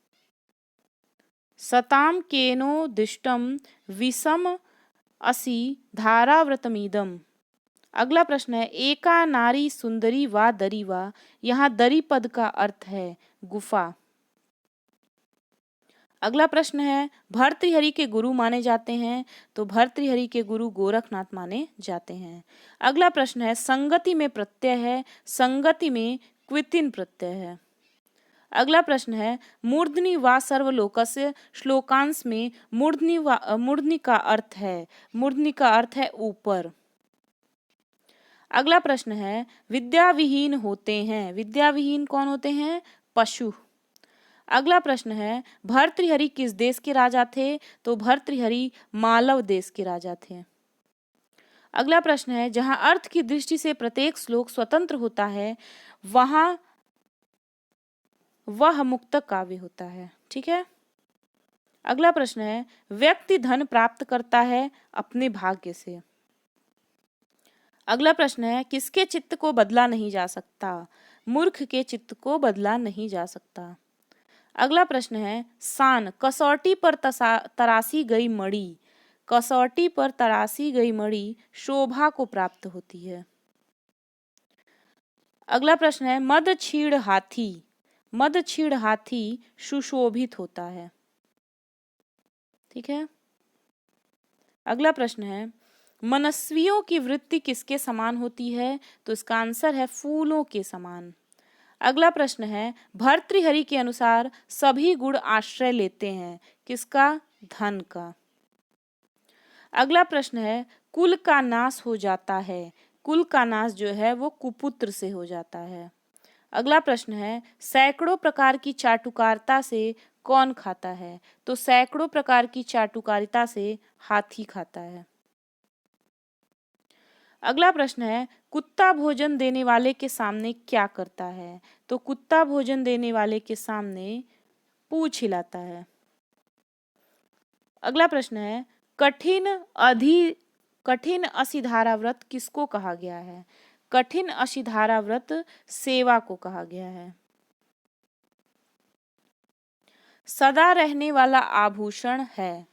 [SPEAKER 1] सताम केनो दिष्टम विषम असि धारा व्रतमीदम। अगला प्रश्न है एका नारी सुंदरी वा दरी वा, यहाँ दरी पद का अर्थ है गुफा। अगला प्रश्न है, भर्तृहरि के गुरु माने जाते हैं, तो भर्तृहरि के गुरु गोरखनाथ माने जाते हैं। अगला प्रश्न है, संगति में प्रत्यय है, संगति में क्वितिन प्रत्यय है। अगला प्रश्न है, मूर्धनि वा सर्वलोकस्य श्लोकांश में मूर्धनि का अर्थ है, मूर्धनि का अर्थ है ऊपर। अगला प्रश्न है, विद्याविहीन होते हैं, विद्याविहीन कौन होते हैं? पशु। अगला प्रश्न है, भर्तृहरि किस देश के राजा थे? तो भर्तृहरि मालव देश के राजा थे। अगला प्रश्न है, जहां अर्थ की दृष्टि से प्रत्येक श्लोक स्वतंत्र होता है वहां वह मुक्तक काव्य होता है। ठीक है। अगला प्रश्न है, व्यक्ति धन प्राप्त करता है अपने भाग्य से। अगला प्रश्न है, किसके चित्त को बदला नहीं जा सकता? मूर्ख के चित्त को बदला नहीं जा सकता। अगला प्रश्न है, सान कसौटी पर तरासी गई मणि, कसौटी पर तरासी गई मणि शोभा को प्राप्त होती है। अगला प्रश्न है, मद छीड़ हाथी, मद छीड़ हाथी सुशोभित होता है। ठीक है। अगला प्रश्न है, मनस्वियों की वृत्ति किसके समान होती है? तो इसका आंसर है फूलों के समान। अगला प्रश्न है, भर्तृहरि के अनुसार सभी गुण आश्रय लेते हैं, किसका? धन का। अगला प्रश्न है, कुल का नाश हो जाता है, कुल का नाश जो है वो कुपुत्र से हो जाता है। अगला प्रश्न है, सैकड़ों प्रकार की चाटुकारिता से कौन खाता है? तो सैकड़ों प्रकार की चाटुकारिता से हाथी खाता है। अगला प्रश्न है, कुत्ता भोजन देने वाले के सामने क्या करता है? तो कुत्ता भोजन देने वाले के सामने पूंछ हिलाता है। अगला प्रश्न है, कठिन असिधारा व्रत किसको कहा गया है? कठिन असिधारा व्रत सेवा को कहा गया है। सदा रहने वाला आभूषण है,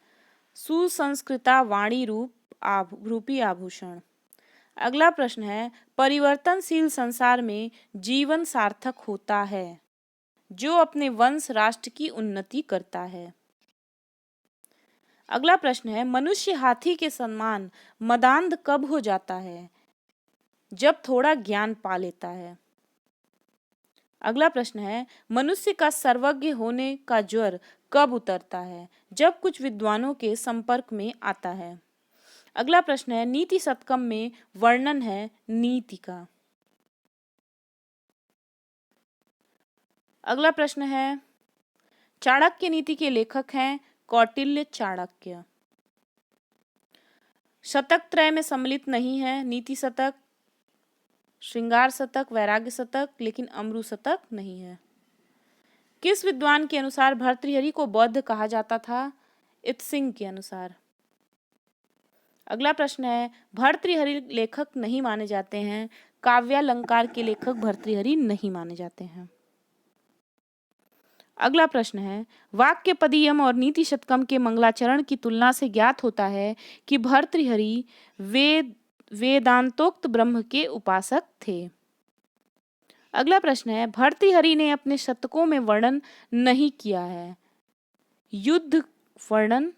[SPEAKER 1] सुसंस्कृता वाणी रूपी आभूषण। अगला प्रश्न है, परिवर्तनशील संसार में जीवन सार्थक होता है जो अपने वंश राष्ट्र की उन्नति करता है। अगला प्रश्न है, मनुष्य हाथी के समान मदांध कब हो जाता है? जब थोड़ा ज्ञान पा लेता है। अगला प्रश्न है, मनुष्य का सर्वज्ञ होने का ज्वर कब उतरता है? जब कुछ विद्वानों के संपर्क में आता है। अगला प्रश्न है, नीति शतकम में वर्णन है नीति का। अगला प्रश्न है, चाणक्य नीति के लेखक हैं कौटिल्य चाणक्य। शतक त्रय में सम्मिलित नहीं है, नीति शतक, श्रृंगार शतक, वैराग्य शतक, लेकिन अमरु शतक नहीं है। किस विद्वान के अनुसार भर्तृहरि को बौद्ध कहा जाता था? इत्सिंग के अनुसार। अगला प्रश्न है, भर्तृहरि लेखक नहीं माने जाते हैं, काव्यालंकार के लेखक भर्तृहरि नहीं माने जाते हैं। अगला प्रश्न है, वाक्यपदीयम और नीति शतकम के मंगलाचरण की तुलना से ज्ञात होता है कि भर्तृहरि वेदांतोक्त ब्रह्म के उपासक थे। अगला प्रश्न है, भर्तृहरि ने अपने शतकों में वर्णन नहीं किया है, युद्ध वर्णन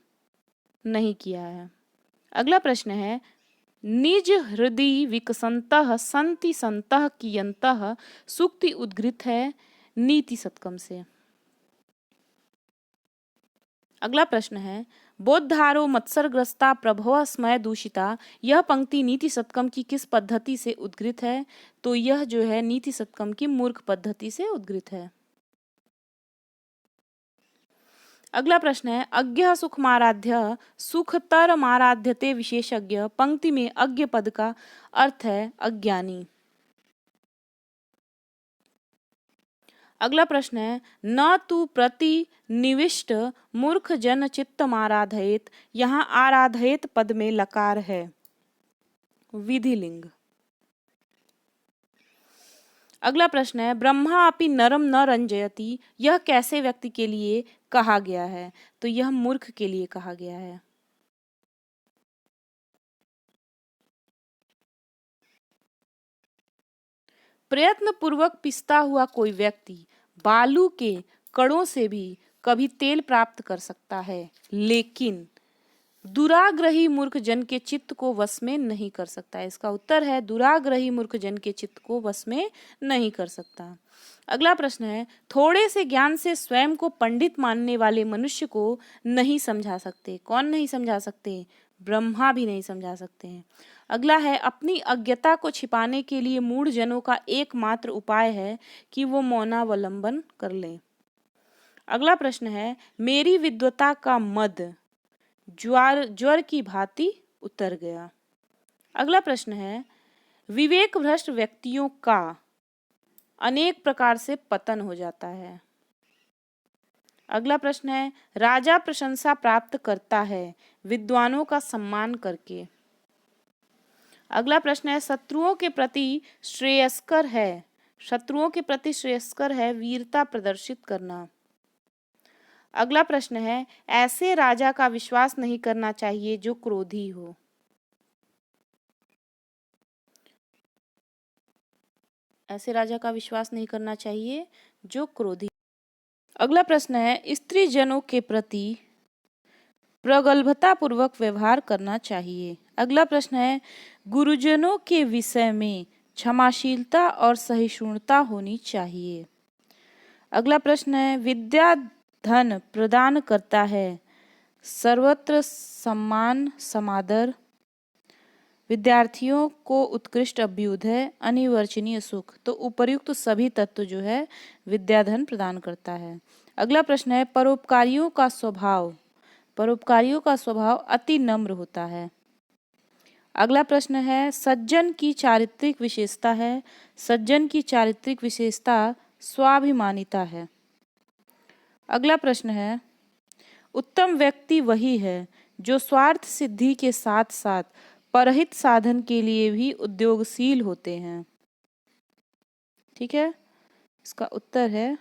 [SPEAKER 1] नहीं किया है। अगला प्रश्न है, निज हृदय विकसंतः संति संतः कियंतः सूक्ति उद्घृत है नीति शतकम से। अगला प्रश्न है, बोधारो मत्सरग्रस्ता प्रभव स्मय दूषिता, यह पंक्ति नीति शतकम की किस पद्धति से उद्घृत है? तो यह जो है नीति शतकम की मूर्ख पद्धति से उद्घृत है। अगला प्रश्न है, अज्ञ सुखमाराध्य सुखतरमाराध्यते विशेषज्ञ, पंक्ति में अज्ञ पद का अर्थ है अज्ञानी। अगला प्रश्न है, न तू प्रति निविष्ट मूर्ख जन चित्तम आराधयेत, यहाँ आराधयेत पद में लकार है, विधिलिंग। अगला प्रश्न है, ब्रह्मा अपि नरम न रंजयति, यह कैसे व्यक्ति के लिए कहा गया है? तो यह मूर्ख के लिए कहा गया है। प्रयत्न पूर्वक पिसता हुआ कोई व्यक्ति बालू के कणों से भी कभी तेल प्राप्त कर सकता है, लेकिन दुराग्रही मूर्ख जन के चित्त को वश में नहीं कर सकता। इसका उत्तर है दुराग्रही मूर्ख जन के चित्त को वश में नहीं कर सकता। अगला प्रश्न है, थोड़े से ज्ञान से स्वयं को पंडित मानने वाले मनुष्य को नहीं समझा सकते। कौन नहीं समझा सकते? ब्रह्मा भी नहीं समझा सकते हैं। अगला है, अपनी अज्ञता को छिपाने के लिए मूढ़ जनों का एकमात्र उपाय है कि वो मौनावलंबन कर लें। अगला प्रश्न है, मेरी विद्वता का मद ज्वर की भांति उतर गया। अगला प्रश्न है, विवेक भ्रष्ट व्यक्तियों का अनेक प्रकार से पतन हो जाता है। अगला प्रश्न है, राजा प्रशंसा प्राप्त करता है विद्वानों का सम्मान करके। अगला प्रश्न है, शत्रुओं के प्रति श्रेयस्कर है वीरता प्रदर्शित करना। अगला प्रश्न है, ऐसे राजा का विश्वास नहीं करना चाहिए जो क्रोधी हो। ऐसे राजा का विश्वास नहीं करना चाहिए जो क्रोधी। अगला प्रश्न है, स्त्री जनों के प्रति प्रगल्भता पूर्वक व्यवहार करना चाहिए। अगला प्रश्न है, गुरुजनों के विषय में क्षमाशीलता और सहिष्णुता होनी चाहिए। अगला प्रश्न है, विद्या धन प्रदान करता है, सर्वत्र सम्मान समादर, विद्यार्थियों को उत्कृष्ट अभ्युदय, अनिर्वचनीय सुख। तो उपर्युक्त सभी तत्व जो है विद्याधन प्रदान करता है। अगला प्रश्न है, परोपकारियों का स्वभाव अति नम्र होता है। अगला प्रश्न है, सज्जन की चारित्रिक विशेषता स्वाभिमानिता है। अगला प्रश्न है, उत्तम व्यक्ति वही है जो स्वार्थ सिद्धि के साथ साथ परहित साधन के लिए भी उद्योगशील होते हैं। ठीक है, इसका उत्तर है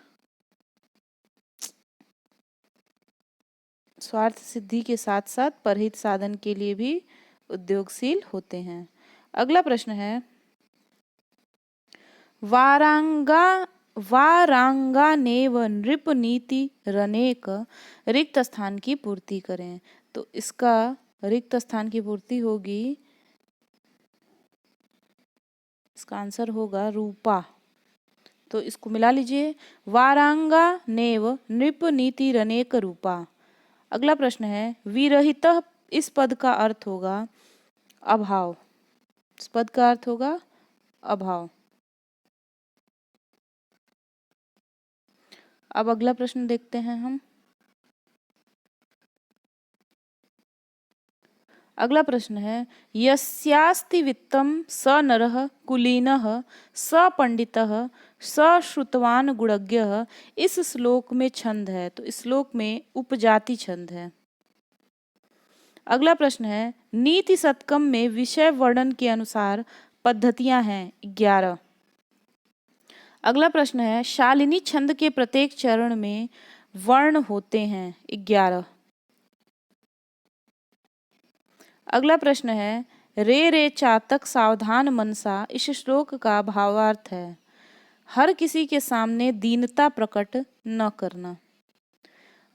[SPEAKER 1] स्वार्थ सिद्धि के साथ साथ परहित साधन के लिए भी उद्योगशील होते हैं। अगला प्रश्न है, वारांगानेव नृप नीति रनेक रिक्त स्थान की पूर्ति करें। तो इसका रिक्त स्थान की पूर्ति होगी, इसका आंसर होगा रूपा। तो इसको मिला लीजिए, वारांगानेव नृप नीति रनेक रूपा। अगला प्रश्न है, विरहितः इस पद का अर्थ होगा अभाव। इस पद का अर्थ होगा अभाव। अब अगला प्रश्न देखते हैं हम। अगला प्रश्न है, यस्यास्ति वित्तं स नरः कुलीनः स पंडितः स श्रुतवान गुणज्ञः। इस श्लोक में छंद है, तो इस श्लोक में उपजाति छंद है। अगला प्रश्न है, नीति शतकम में विषय वर्णन के अनुसार पद्धतियां हैं 11। अगला प्रश्न है, शालिनी छंद के प्रत्येक चरण में वर्ण होते हैं 11। अगला प्रश्न है, रे चातक सावधान मनसा इस श्लोक का भावार्थ है हर किसी के सामने दीनता प्रकट न करना।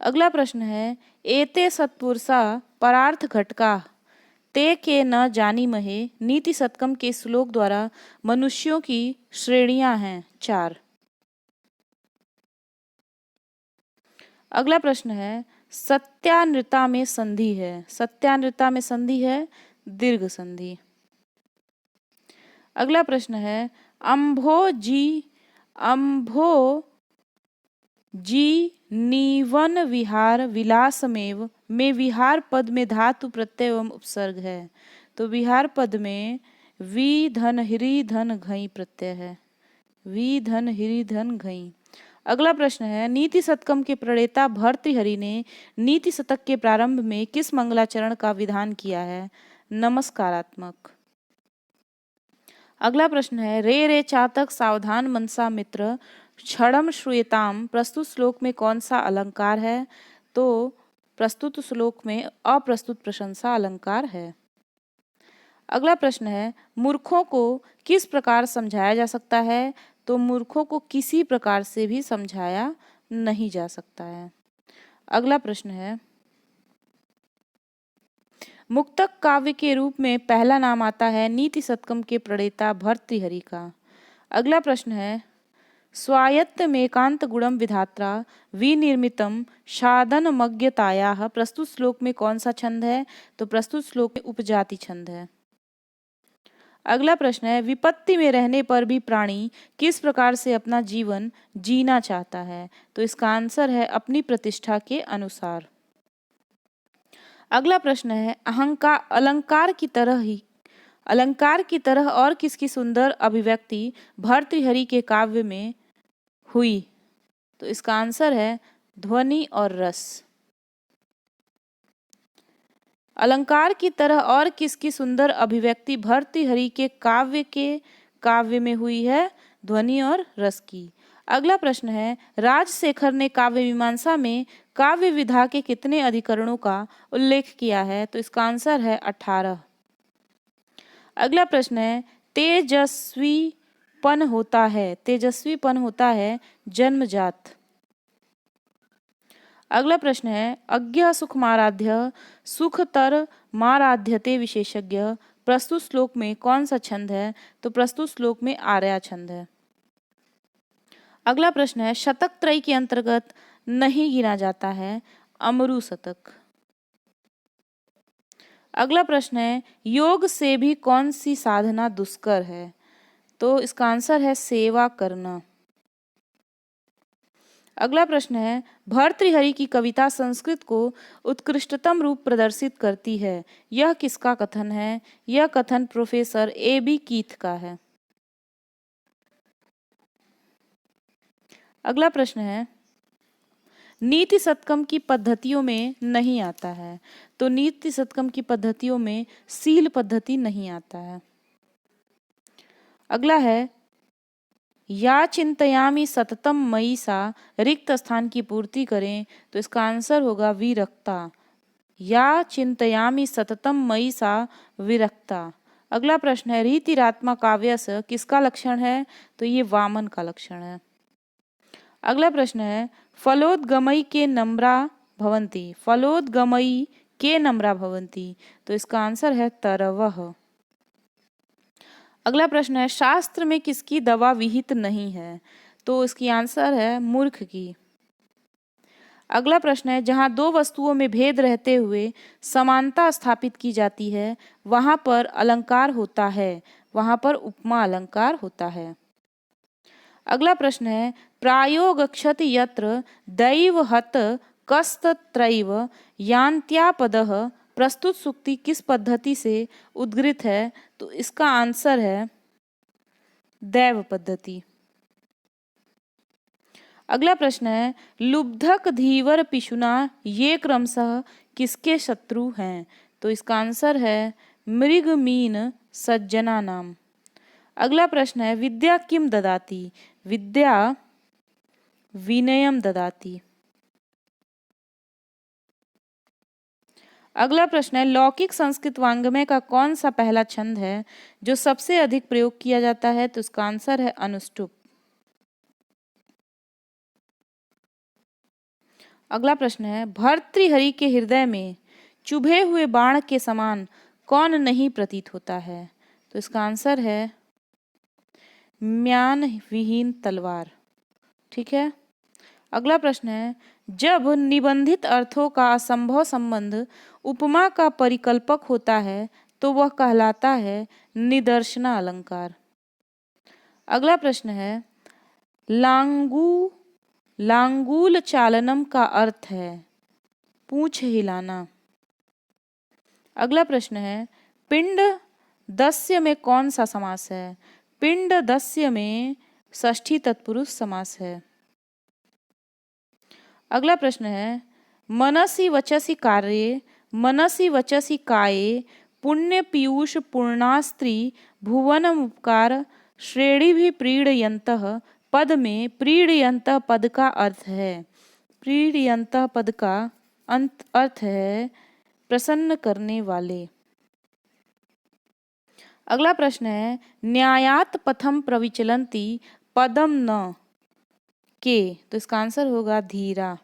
[SPEAKER 1] अगला प्रश्न है, एते सत्पुरुषा परार्थ घटका ते के न जानी महे। नीति शतकम के श्लोक द्वारा मनुष्यों की श्रेणियां हैं 4। अगला प्रश्न है, सत्यानृता में संधि है दीर्घ संधि। अगला प्रश्न है, अम्भो जी नीवन विहार विलासमेव में विहार पद में धातु प्रत्यय एवं उपसर्ग है। तो विहार पद में वी धन हिरी धन घई प्रत्यय है, वी धन हिरी धन घई। अगला प्रश्न है, नीति शतकम के प्रणेता भर्तृहरि ने नीति शतक के प्रारंभ में किस मंगलाचरण का विधान किया है? नमस्कारात्मक। अगला प्रश्न है, रे चातक सावधान मनसा मित्र क्षणम श्रूयताम। प्रस्तुत श्लोक में कौन सा अलंकार है? तो प्रस्तुत श्लोक में अप्रस्तुत प्रशंसा अलंकार है। अगला प्रश्न है, मूर्खों को किस प्रकार समझाया जा सकता है? तो मूर्खों को किसी प्रकार से भी समझाया नहीं जा सकता है। अगला प्रश्न है, मुक्तक काव्य के रूप में पहला नाम आता है नीति शतकम के प्रणेता भर्तृहरि का। अगला प्रश्न है, स्वायत्त मेकांत गुणम विधात्रा विनिर्मितम साधनमज्ञतायाः प्रस्तुत श्लोक में कौन सा छंद है? तो प्रस्तुत श्लोक में उपजाति छंद है। अगला प्रश्न है, विपत्ति में रहने पर भी प्राणी किस प्रकार से अपना जीवन जीना चाहता है? तो इसका आंसर है अपनी प्रतिष्ठा के अनुसार। अगला प्रश्न है, अलंकार की तरह और किसकी सुंदर अभिव्यक्ति भर्तृहरि के काव्य में हुई? तो इसका आंसर है ध्वनि और रस। अलंकार की तरह और किसकी सुंदर अभिव्यक्ति भर्तृहरि के काव्य में हुई है? ध्वनि और रस की। अगला प्रश्न है, राजशेखर ने काव्य मीमांसा में काव्य विधा के कितने अधिकरणों का उल्लेख किया है? तो इसका आंसर है 18। अगला प्रश्न है, तेजस्वीपन होता है जन्मजात। अगला प्रश्न है, अज्ञ सुखमाराध्य सुखतर माराध्यते विशेषज्ञ प्रस्तुत श्लोक में कौन सा छंद है? तो प्रस्तुत श्लोक में आर्या छंद है। अगला प्रश्न है, शतक त्रय के अंतर्गत नहीं गिना जाता है अमरु शतक। अगला प्रश्न है, योग से भी कौन सी साधना दुष्कर है? तो इसका आंसर है सेवा करना। अगला प्रश्न है, भर्तृहरि की कविता संस्कृत को उत्कृष्टतम रूप प्रदर्शित करती है, यह किसका कथन है? यह कथन प्रोफेसर A.B. कीथ का है। अगला प्रश्न है, नीति शतकम की पद्धतियों में नहीं आता है। तो नीति शतकम की पद्धतियों में सील पद्धति नहीं आता है। अगला है, या चिंतयामी सततम मयि सा रिक्त स्थान की पूर्ति करें। तो इसका आंसर होगा विरक्ता। या चिंतयामी सततम मयि सा विरक्ता। अगला प्रश्न है, रीतिरात्मा काव्यस किसका लक्षण है? तो ये वामन का लक्षण है। अगला प्रश्न है, फलोद्गमयी के नम्रा भवन्ति। तो इसका आंसर है तरवः। अगला प्रश्न है, शास्त्र में किसकी दवा विहित नहीं है? तो इसकी आंसर है मूर्ख की। अगला प्रश्न है, जहां दो वस्तुओं में भेद रहते हुए समानता स्थापित की जाती है वहां पर अलंकार होता है, वहां पर उपमा अलंकार होता है। अगला प्रश्न है, प्रायोगक्षति यत्र दैवहत कस्तत्रैव यान्त्यापदः प्रस्तुत सूक्ति किस पद्धति से उद्गृत है? तो इसका आंसर है दैव पद्धति। अगला प्रश्न है, लुब्धक धीवर पिशुना ये क्रमशः किसके शत्रु हैं? तो इसका आंसर है मृग मीन सज्जना नाम। अगला प्रश्न है, विद्या किम ददाति? विद्या विनयम ददाति। अगला प्रश्न है, लौकिक संस्कृत वाङ्मय का कौन सा पहला छंद है जो सबसे अधिक प्रयोग किया जाता है? तो इसका आंसर है अनुष्टुप। अगला प्रश्न है, भर्तृहरि के हृदय में चुभे हुए बाण के समान कौन नहीं प्रतीत होता है? तो इसका आंसर है म्यान विहीन तलवार। ठीक है। अगला प्रश्न है, जब निबंधित अर्थों का असंभव संबंध उपमा का परिकल्पक होता है तो वह कहलाता है निदर्शना अलंकार। अगला प्रश्न है, लांगूल चालनम का अर्थ है पूंछ हिलाना। अगला प्रश्न है, पिंड दस्य में कौन सा समास है? पिंड दस्य में षष्ठी तत्पुरुष समास है। अगला प्रश्न है, मनसि वचसि काये पुण्य पीयूष पूर्णास्त्री भुवनम उपकार श्रेणी भी प्रीडयन्तः पद में प्रीडयन्तः पद का अर्थ है, प्रीडयन्तः पद का अर्थ है प्रसन्न करने वाले। अगला प्रश्न है, न्यायात पथम प्रविचलन्ति पदम न के। तो इसका आंसर होगा धीरा।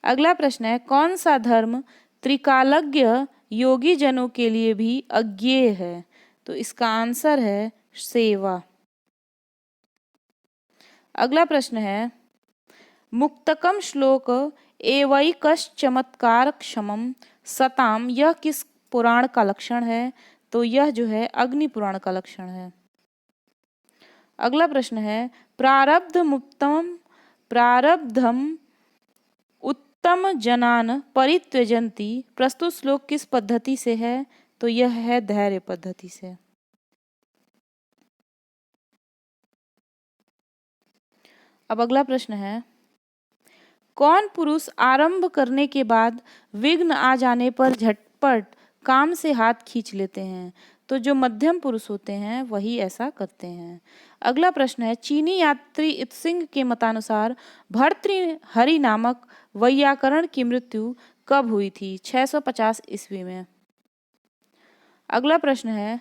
[SPEAKER 1] अगला प्रश्न है, कौन सा धर्म त्रिकालज्ञ योगी जनों के लिए भी अज्ञेय है? तो इसका आंसर है सेवा। अगला प्रश्न है, मुक्तकम श्लोक एवैकश्चमत्कार क्षमम सताम, यह किस पुराण का लक्षण है? तो यह जो है अग्नि पुराण का लक्षण है। अगला प्रश्न है, प्रारब्धम उत्तम जनान परित्यजन्ति, प्रस्तुत श्लोक किस पद्धति से है? तो यह है धैर्य पद्धति से। अब अगला प्रश्न है, कौन पुरुष आरंभ करने के बाद विघ्न आ जाने पर झटपट काम से हाथ खींच लेते हैं? तो जो मध्यम पुरुष होते हैं वही ऐसा करते हैं। अगला प्रश्न है, चीनी यात्री इत्सिंग के मतानुसार भर्तृहरि नामक वैयाकरण की मृत्यु कब हुई थी? 650 ईस्वी में। अगला प्रश्न है,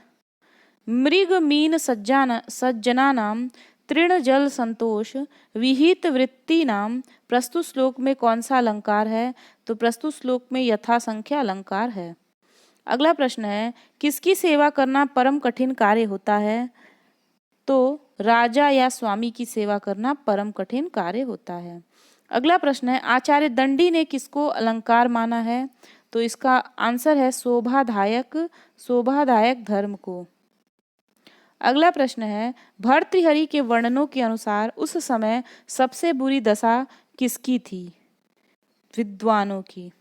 [SPEAKER 1] मृग मीन सज्जनानाम तृण जल संतोष विहित वृत्ति नाम, प्रस्तुत श्लोक में कौन सा अलंकार है? तो प्रस्तुत श्लोक में यथा संख्या अलंकार है। अगला प्रश्न है, किसकी सेवा करना परम कठिन कार्य होता है? तो राजा या स्वामी की सेवा करना परम कठिन कार्य होता है। अगला प्रश्न है, आचार्य दंडी ने किसको अलंकार माना है? तो इसका आंसर है शोभादायक धर्म को। अगला प्रश्न है, भर्तृहरि के वर्णनों के अनुसार उस समय सबसे बुरी दशा किसकी थी? विद्वानों की।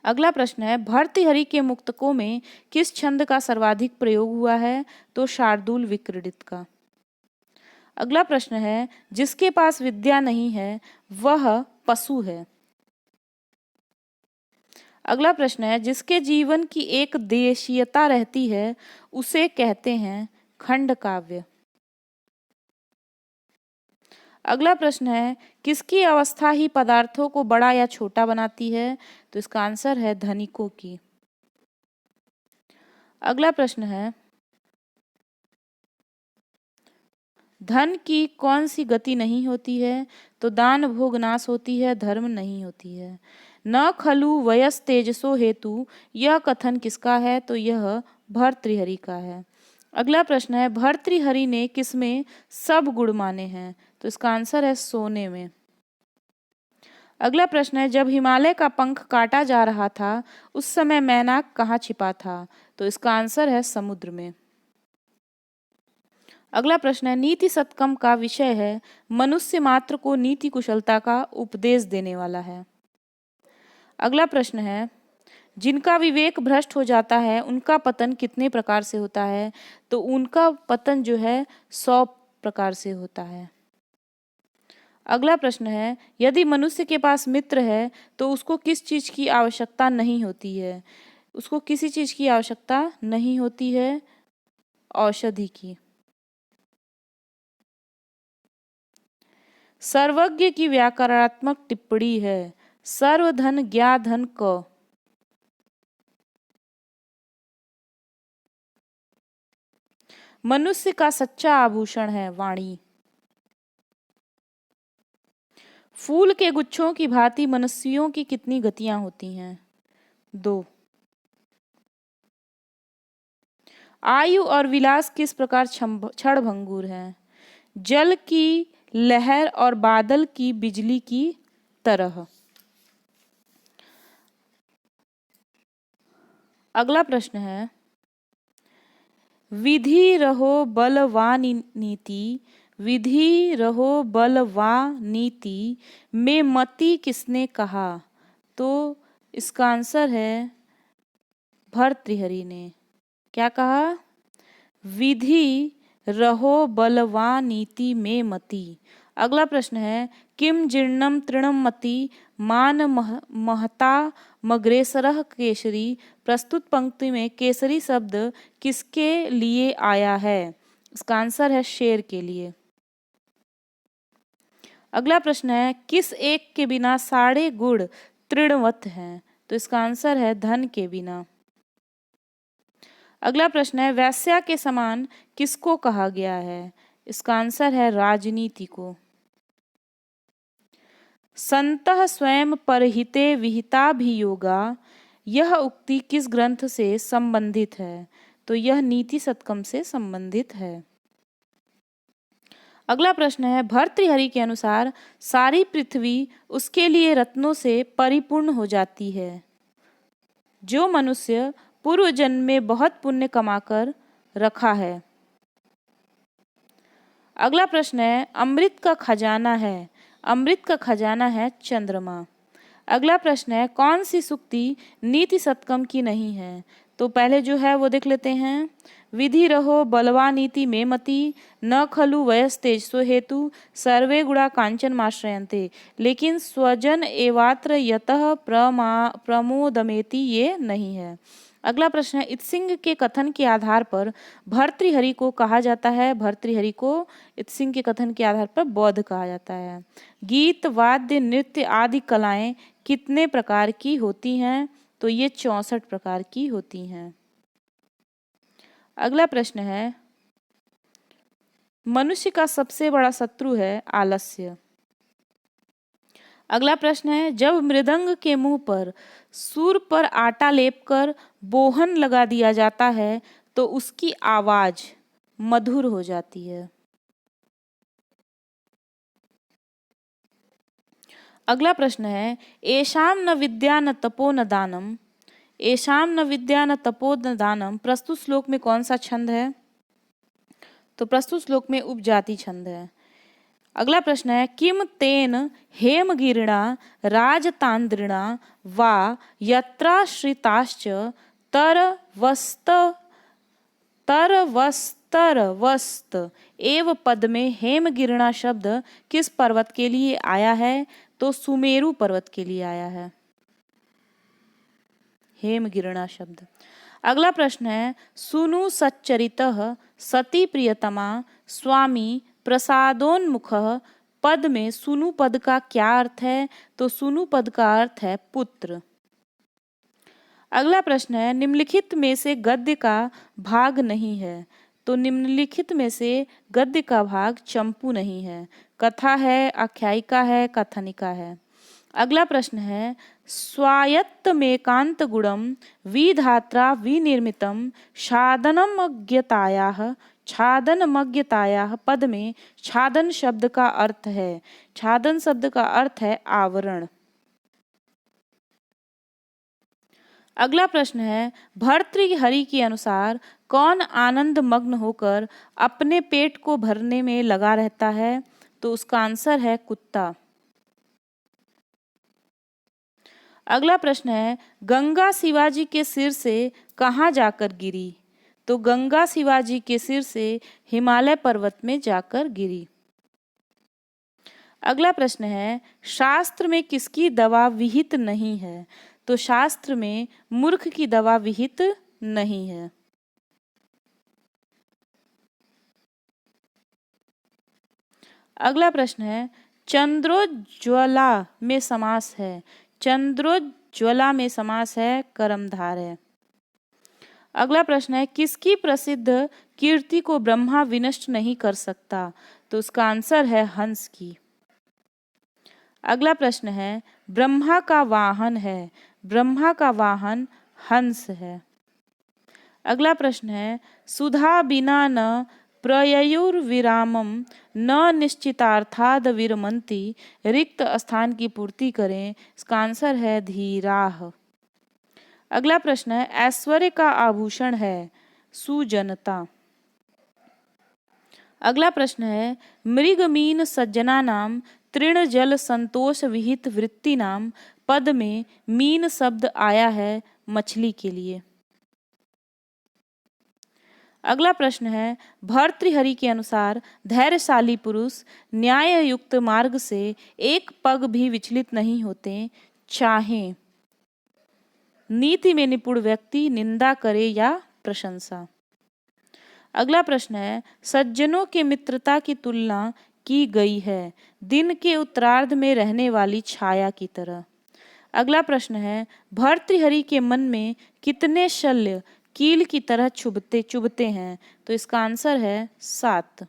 [SPEAKER 1] अगला प्रश्न है, भर्तृहरि के मुक्तकों में किस छंद का सर्वाधिक प्रयोग हुआ है? तो शार्दूल विक्रीडित का। अगला प्रश्न है, जिसके पास विद्या नहीं है वह पशु है। अगला प्रश्न है, जिसके जीवन की एक देशीयता रहती है उसे कहते हैं खंड काव्य। अगला प्रश्न है, किसकी अवस्था ही पदार्थों को बड़ा या छोटा बनाती है? तो इसका आंसर है धनिकों की। अगला प्रश्न है, धन की कौन सी गति नहीं होती है? तो दान भोग नाश होती है, धर्म नहीं होती है। न खलु वयस तेजसो हेतु, यह कथन किसका है? तो यह भर्तृहरि का है। अगला प्रश्न है, भर्तृहरि ने किसमें सब गुण माने हैं? तो इसका आंसर है सोने में। अगला प्रश्न है, जब हिमालय का पंख काटा जा रहा था उस समय मैनाक कहाँ छिपा था? तो इसका आंसर है समुद्र में। अगला प्रश्न है, नीति शतकम का विषय है मनुष्य मात्र को नीति कुशलता का उपदेश देने वाला है। अगला प्रश्न है, जिनका विवेक भ्रष्ट हो जाता है उनका पतन कितने प्रकार से होता है? तो उनका पतन जो है 100 प्रकार से होता है। अगला प्रश्न है, यदि मनुष्य के पास मित्र है तो उसको किस चीज की आवश्यकता नहीं होती है? उसको किसी चीज की आवश्यकता नहीं होती है, औषधि की। सर्वज्ञ की व्याकरणात्मक टिप्पणी है सर्वधन ज्ञा धन क। मनुष्य का सच्चा आभूषण है वाणी। फूल के गुच्छों की भांति मनुष्यों की कितनी गतियां होती हैं? 2। आयु और विलास किस प्रकार क्षणभंगुर हैं? जल की लहर और बादल की बिजली की तरह। अगला प्रश्न है, विधि रहो बलवान नीति, विधि रहो बलवान नीति में मति किसने कहा? तो इसका आंसर है भर्तृहरि ने। क्या कहा? विधि रहो बलवान नीति में मति। अगला प्रश्न है, किम जीर्णम तृणम मति मान महता मग्रेसरः केसरी, प्रस्तुत पंक्ति में केसरी शब्द किसके लिए आया है? इसका आंसर है शेर के लिए। अगला प्रश्न है, किस एक के बिना सारे गुण तृणवत हैं? तो इसका आंसर है धन के बिना। अगला प्रश्न है, वैश्या के समान किसको कहा गया है? इसका आंसर है राजनीति को। संतः स्वयं परहिते विहिताभियोगा, यह उक्ति किस ग्रंथ से संबंधित है? तो यह नीति शतकम से संबंधित है। अगला प्रश्न है, भर्तृहरि के अनुसार सारी पृथ्वी उसके लिए रत्नों से परिपूर्ण हो जाती है। जो मनुष्य पूर्व जन्म में बहुत पुण्य कमाकर रखा है। अगला प्रश्न है, अमृत का खजाना है। अमृत का खजाना है चंद्रमा। अगला प्रश्न है, कौन सी सूक्ति नीति शतकम की नहीं है? तो पहले जो है वो देख लेते हैं। विधि रहो बलवा नीति में मति, न खलु वयस तेजसो हेतु, सर्वे गुणा कांचन माश्रयन्ते, लेकिन स्वजन एवात्र यतः प्रमोदमेति ये नहीं है। अगला प्रश्न है, इत्सिंग के कथन के आधार पर भर्तृहरि को कहा जाता है। भर्तृहरि को इत्सिंग के कथन के आधार पर बौद्ध कहा जाता है। गीत वाद्य नृत्य आदि कलाएं कितने प्रकार की होती हैं? तो ये 64 प्रकार की होती हैं। अगला प्रश्न है, मनुष्य का सबसे बड़ा शत्रु है आलस्य। अगला प्रश्न है, जब मृदंग के मुंह पर सुर पर आटा लेपकर बोहन लगा दिया जाता है तो उसकी आवाज मधुर हो जाती है। अगला प्रश्न है, एषाम न विद्या न तपो न दानम। एषाम न विद्या न तपो न दानम प्रस्तुत श्लोक में कौन सा छंद है? तो प्रस्तुत श्लोक में उपजाति छंद है। अगला प्रश्न है, किम तेन हेमगिरिणा राजतांद्रिणा वा यत्राश्रिताश्च तरवस्त एव पद में हेमगिरिणा शब्द किस पर्वत के लिए आया है? तो सुमेरु पर्वत के लिए आया है हेमगिरिणा शब्द। अगला प्रश्न है, सुनु सच्चरितः सती प्रियतमा स्वामी प्रसादोन्मुखः पद में सुनु पद का क्या अर्थ है? तो सुनु पद का अर्थ है पुत्र। अगला प्रश्न है, निम्नलिखित में से गद्य का भाग नहीं है। तो निम्नलिखित में से गद्य का भाग चंपू नहीं है। कथा है, आख्यायिका है, कथनिका है। अगला प्रश्न है, स्वायत्तमेकांत गुणम विधात्रा विनिर्मितम छादनमज्ञतायाः पद में छादन शब्द का अर्थ है। छादन शब्द का अर्थ है आवरण। अगला प्रश्न है, भर्तृहरि के अनुसार कौन आनंद मग्न होकर अपने पेट को भरने में लगा रहता है? तो उसका आंसर है कुत्ता। अगला प्रश्न है, गंगा शिवाजी के सिर से कहाँ जाकर गिरी? तो गंगा शिवाजी के सिर से हिमालय पर्वत में जाकर गिरी। अगला प्रश्न है, शास्त्र में किसकी दवा विहित नहीं है? तो शास्त्र में मूर्ख की दवा विहित नहीं है। अगला प्रश्न है, चंद्रोज्ज्वला में समास है। चंद्रोज्ज्वला में समास है, कर्मधार है। अगला प्रश्न है, किसकी प्रसिद्ध कीर्ति को ब्रह्मा विनष्ट नहीं कर सकता? तो उसका आंसर है हंस की। अगला प्रश्न है, ब्रह्मा का वाहन है। ब्रह्मा का वाहन हंस है। अगला प्रश्न है, सुधा बिना न प्रययुर्विरामम न निश्चितार्थाद विरमंती, रिक्त स्थान की पूर्ति करें। इसका आंसर है धीराह। अगला प्रश्न है, ऐश्वर्य का आभूषण है सुजनता। अगला प्रश्न है, मृगमीन सज्जना नाम तृण जल संतोष विहित वृत्ति नाम पद में मीन शब्द आया है मछली के लिए। अगला प्रश्न है, भर्तृहरि के अनुसार धैर्यशाली पुरुष न्याय युक्त मार्ग से एक पग भी विचलित नहीं होते, चाहे नीति में निपुण व्यक्ति निंदा करे या प्रशंसा। अगला प्रश्न है, सज्जनों के मित्रता की तुलना की गई है दिन के उत्तरार्ध में रहने वाली छाया की तरह। अगला प्रश्न है, भर्तृहरि के मन में कितने शल्य कील की तरह चुभते हैं? तो इसका आंसर है 7।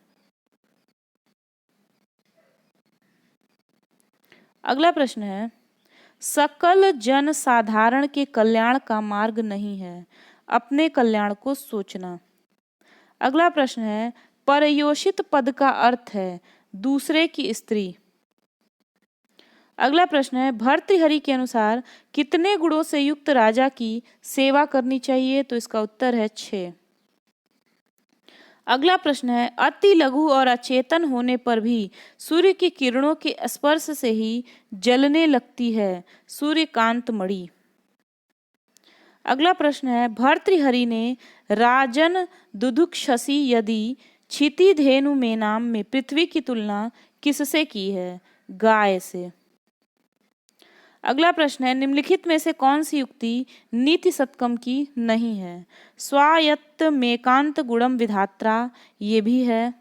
[SPEAKER 1] अगला प्रश्न है, सकल जन साधारण के कल्याण का मार्ग नहीं है, अपने कल्याण को सोचना। अगला प्रश्न है, परयोषित पद का अर्थ है दूसरे की स्त्री। अगला प्रश्न है, भर्तृहरि के अनुसार कितने गुणों से युक्त राजा की सेवा करनी चाहिए? तो इसका उत्तर है 6। अगला प्रश्न है, अति लघु और अचेतन होने पर भी सूर्य की किरणों के स्पर्श से ही जलने लगती है, सूर्यकांत मणि। अगला प्रश्न है, भर्तृहरि ने राजन दुदुक्षसी यदि क्षिति धेनु में नाम में पृथ्वी की तुलना किससे की है? गाय से। अगला प्रश्न है, निम्नलिखित में से कौन सी युक्ति नीति सत्कम की नहीं है? स्वायत्त मेकांत गुणम विधात्रा, ये भी है।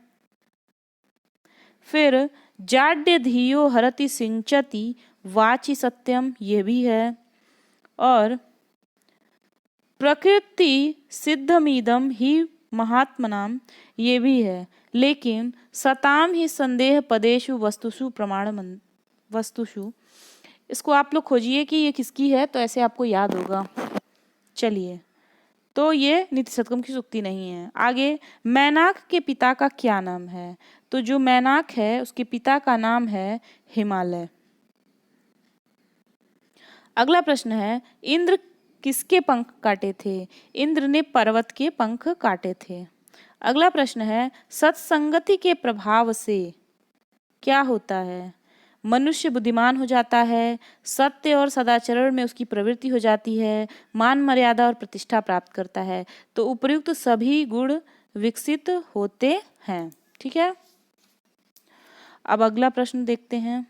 [SPEAKER 1] फिर जाड्य धियो हरति सिंचति वाचि सत्यम, ये भी है। और प्रकृति सिद्धमिदम ही महात्मनाम, ये भी है। लेकिन सताम ही संदेह पदेषु वस्तुषु प्रमाण वस्तुषु, इसको आप लोग खोजिए कि ये किसकी है, तो ऐसे आपको याद होगा। चलिए, तो ये नीति सत्कम की सूक्ति नहीं है। आगे, मैनाक के पिता का क्या नाम है? तो जो मैनाक है उसके पिता का नाम है हिमालय। अगला प्रश्न है, इंद्र किसके पंख काटे थे? इंद्र ने पर्वत के पंख काटे थे। अगला प्रश्न है, सत्संगति के प्रभाव से क्या होता है? मनुष्य बुद्धिमान हो जाता है, सत्य और सदाचरण में उसकी प्रवृत्ति हो जाती है, मान मर्यादा और प्रतिष्ठा प्राप्त करता है। तो उपर्युक्त सभी गुण विकसित होते हैं। ठीक है, अब अगला प्रश्न देखते हैं।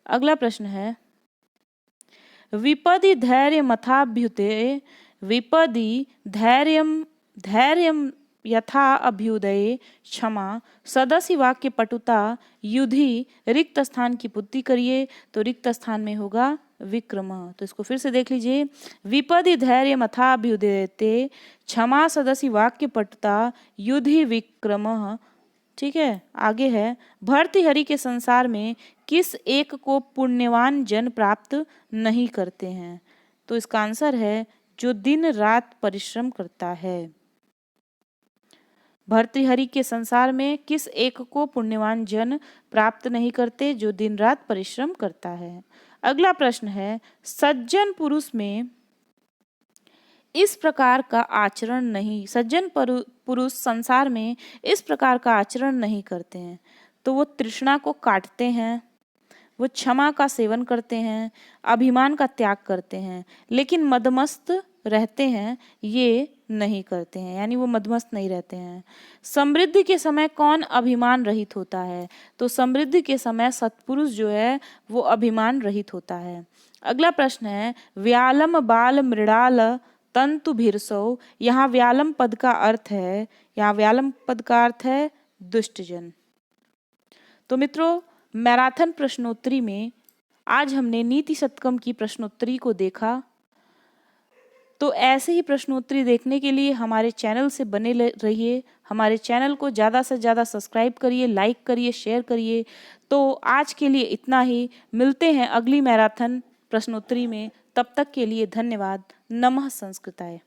[SPEAKER 1] अगला प्रश्न है, विपदि धैर्य मथाभ्युदये विपदि धैर्यम यथा अभ्युदये क्षमा सदस्य वाक्य पटुता युधि रिक्त स्थान की पूर्ति करिए। तो रिक्त स्थान में होगा विक्रम। तो इसको फिर से देख लीजिए, विपदि धैर्य मथाभ्युदयते क्षमा सदस्य वाक्य पटुता युधि विक्रम। ठीक है, आगे है, भर्तृहरि के संसार में किस एक को पुण्यवान जन प्राप्त नहीं करते हैं? तो इसका आंसर है जो दिन रात परिश्रम करता है। भर्तृहरि के संसार में किस एक को पुण्यवान जन प्राप्त नहीं करते? जो दिन रात परिश्रम करता है। अगला प्रश्न है, सज्जन पुरुष में इस प्रकार का आचरण नहीं, सज्जन पुरुष संसार में इस प्रकार का आचरण नहीं करते हैं। तो वो तृष्णा को काटते हैं, वो क्षमा का सेवन करते हैं, अभिमान का त्याग करते हैं, लेकिन मदमस्त रहते हैं ये नहीं करते हैं, यानी वो मदमस्त नहीं रहते हैं। समृद्धि के समय कौन अभिमान रहित होता है? तो समृद्धि के समय सत्पुरुष जो है वो अभिमान रहित होता है। अगला प्रश्न है, व्यालम बाल मृणाल तंतु भीरसौ, यहाँ व्यालम पद का अर्थ है, यहाँ व्यालम पद का अर्थ है दुष्टजन। तो मित्रों, मैराथन प्रश्नोत्तरी में आज हमने नीति सत्कम की प्रश्नोत्तरी को देखा। तो ऐसे ही प्रश्नोत्तरी देखने के लिए हमारे चैनल से बने रहिए। हमारे चैनल को ज़्यादा से ज़्यादा सब्सक्राइब करिए, लाइक करिए, शेयर करिए। तो आज के लिए इतना ही, मिलते हैं अगली मैराथन प्रश्नोत्तरी में। तब तक के लिए धन्यवाद। नमः संस्कृताय।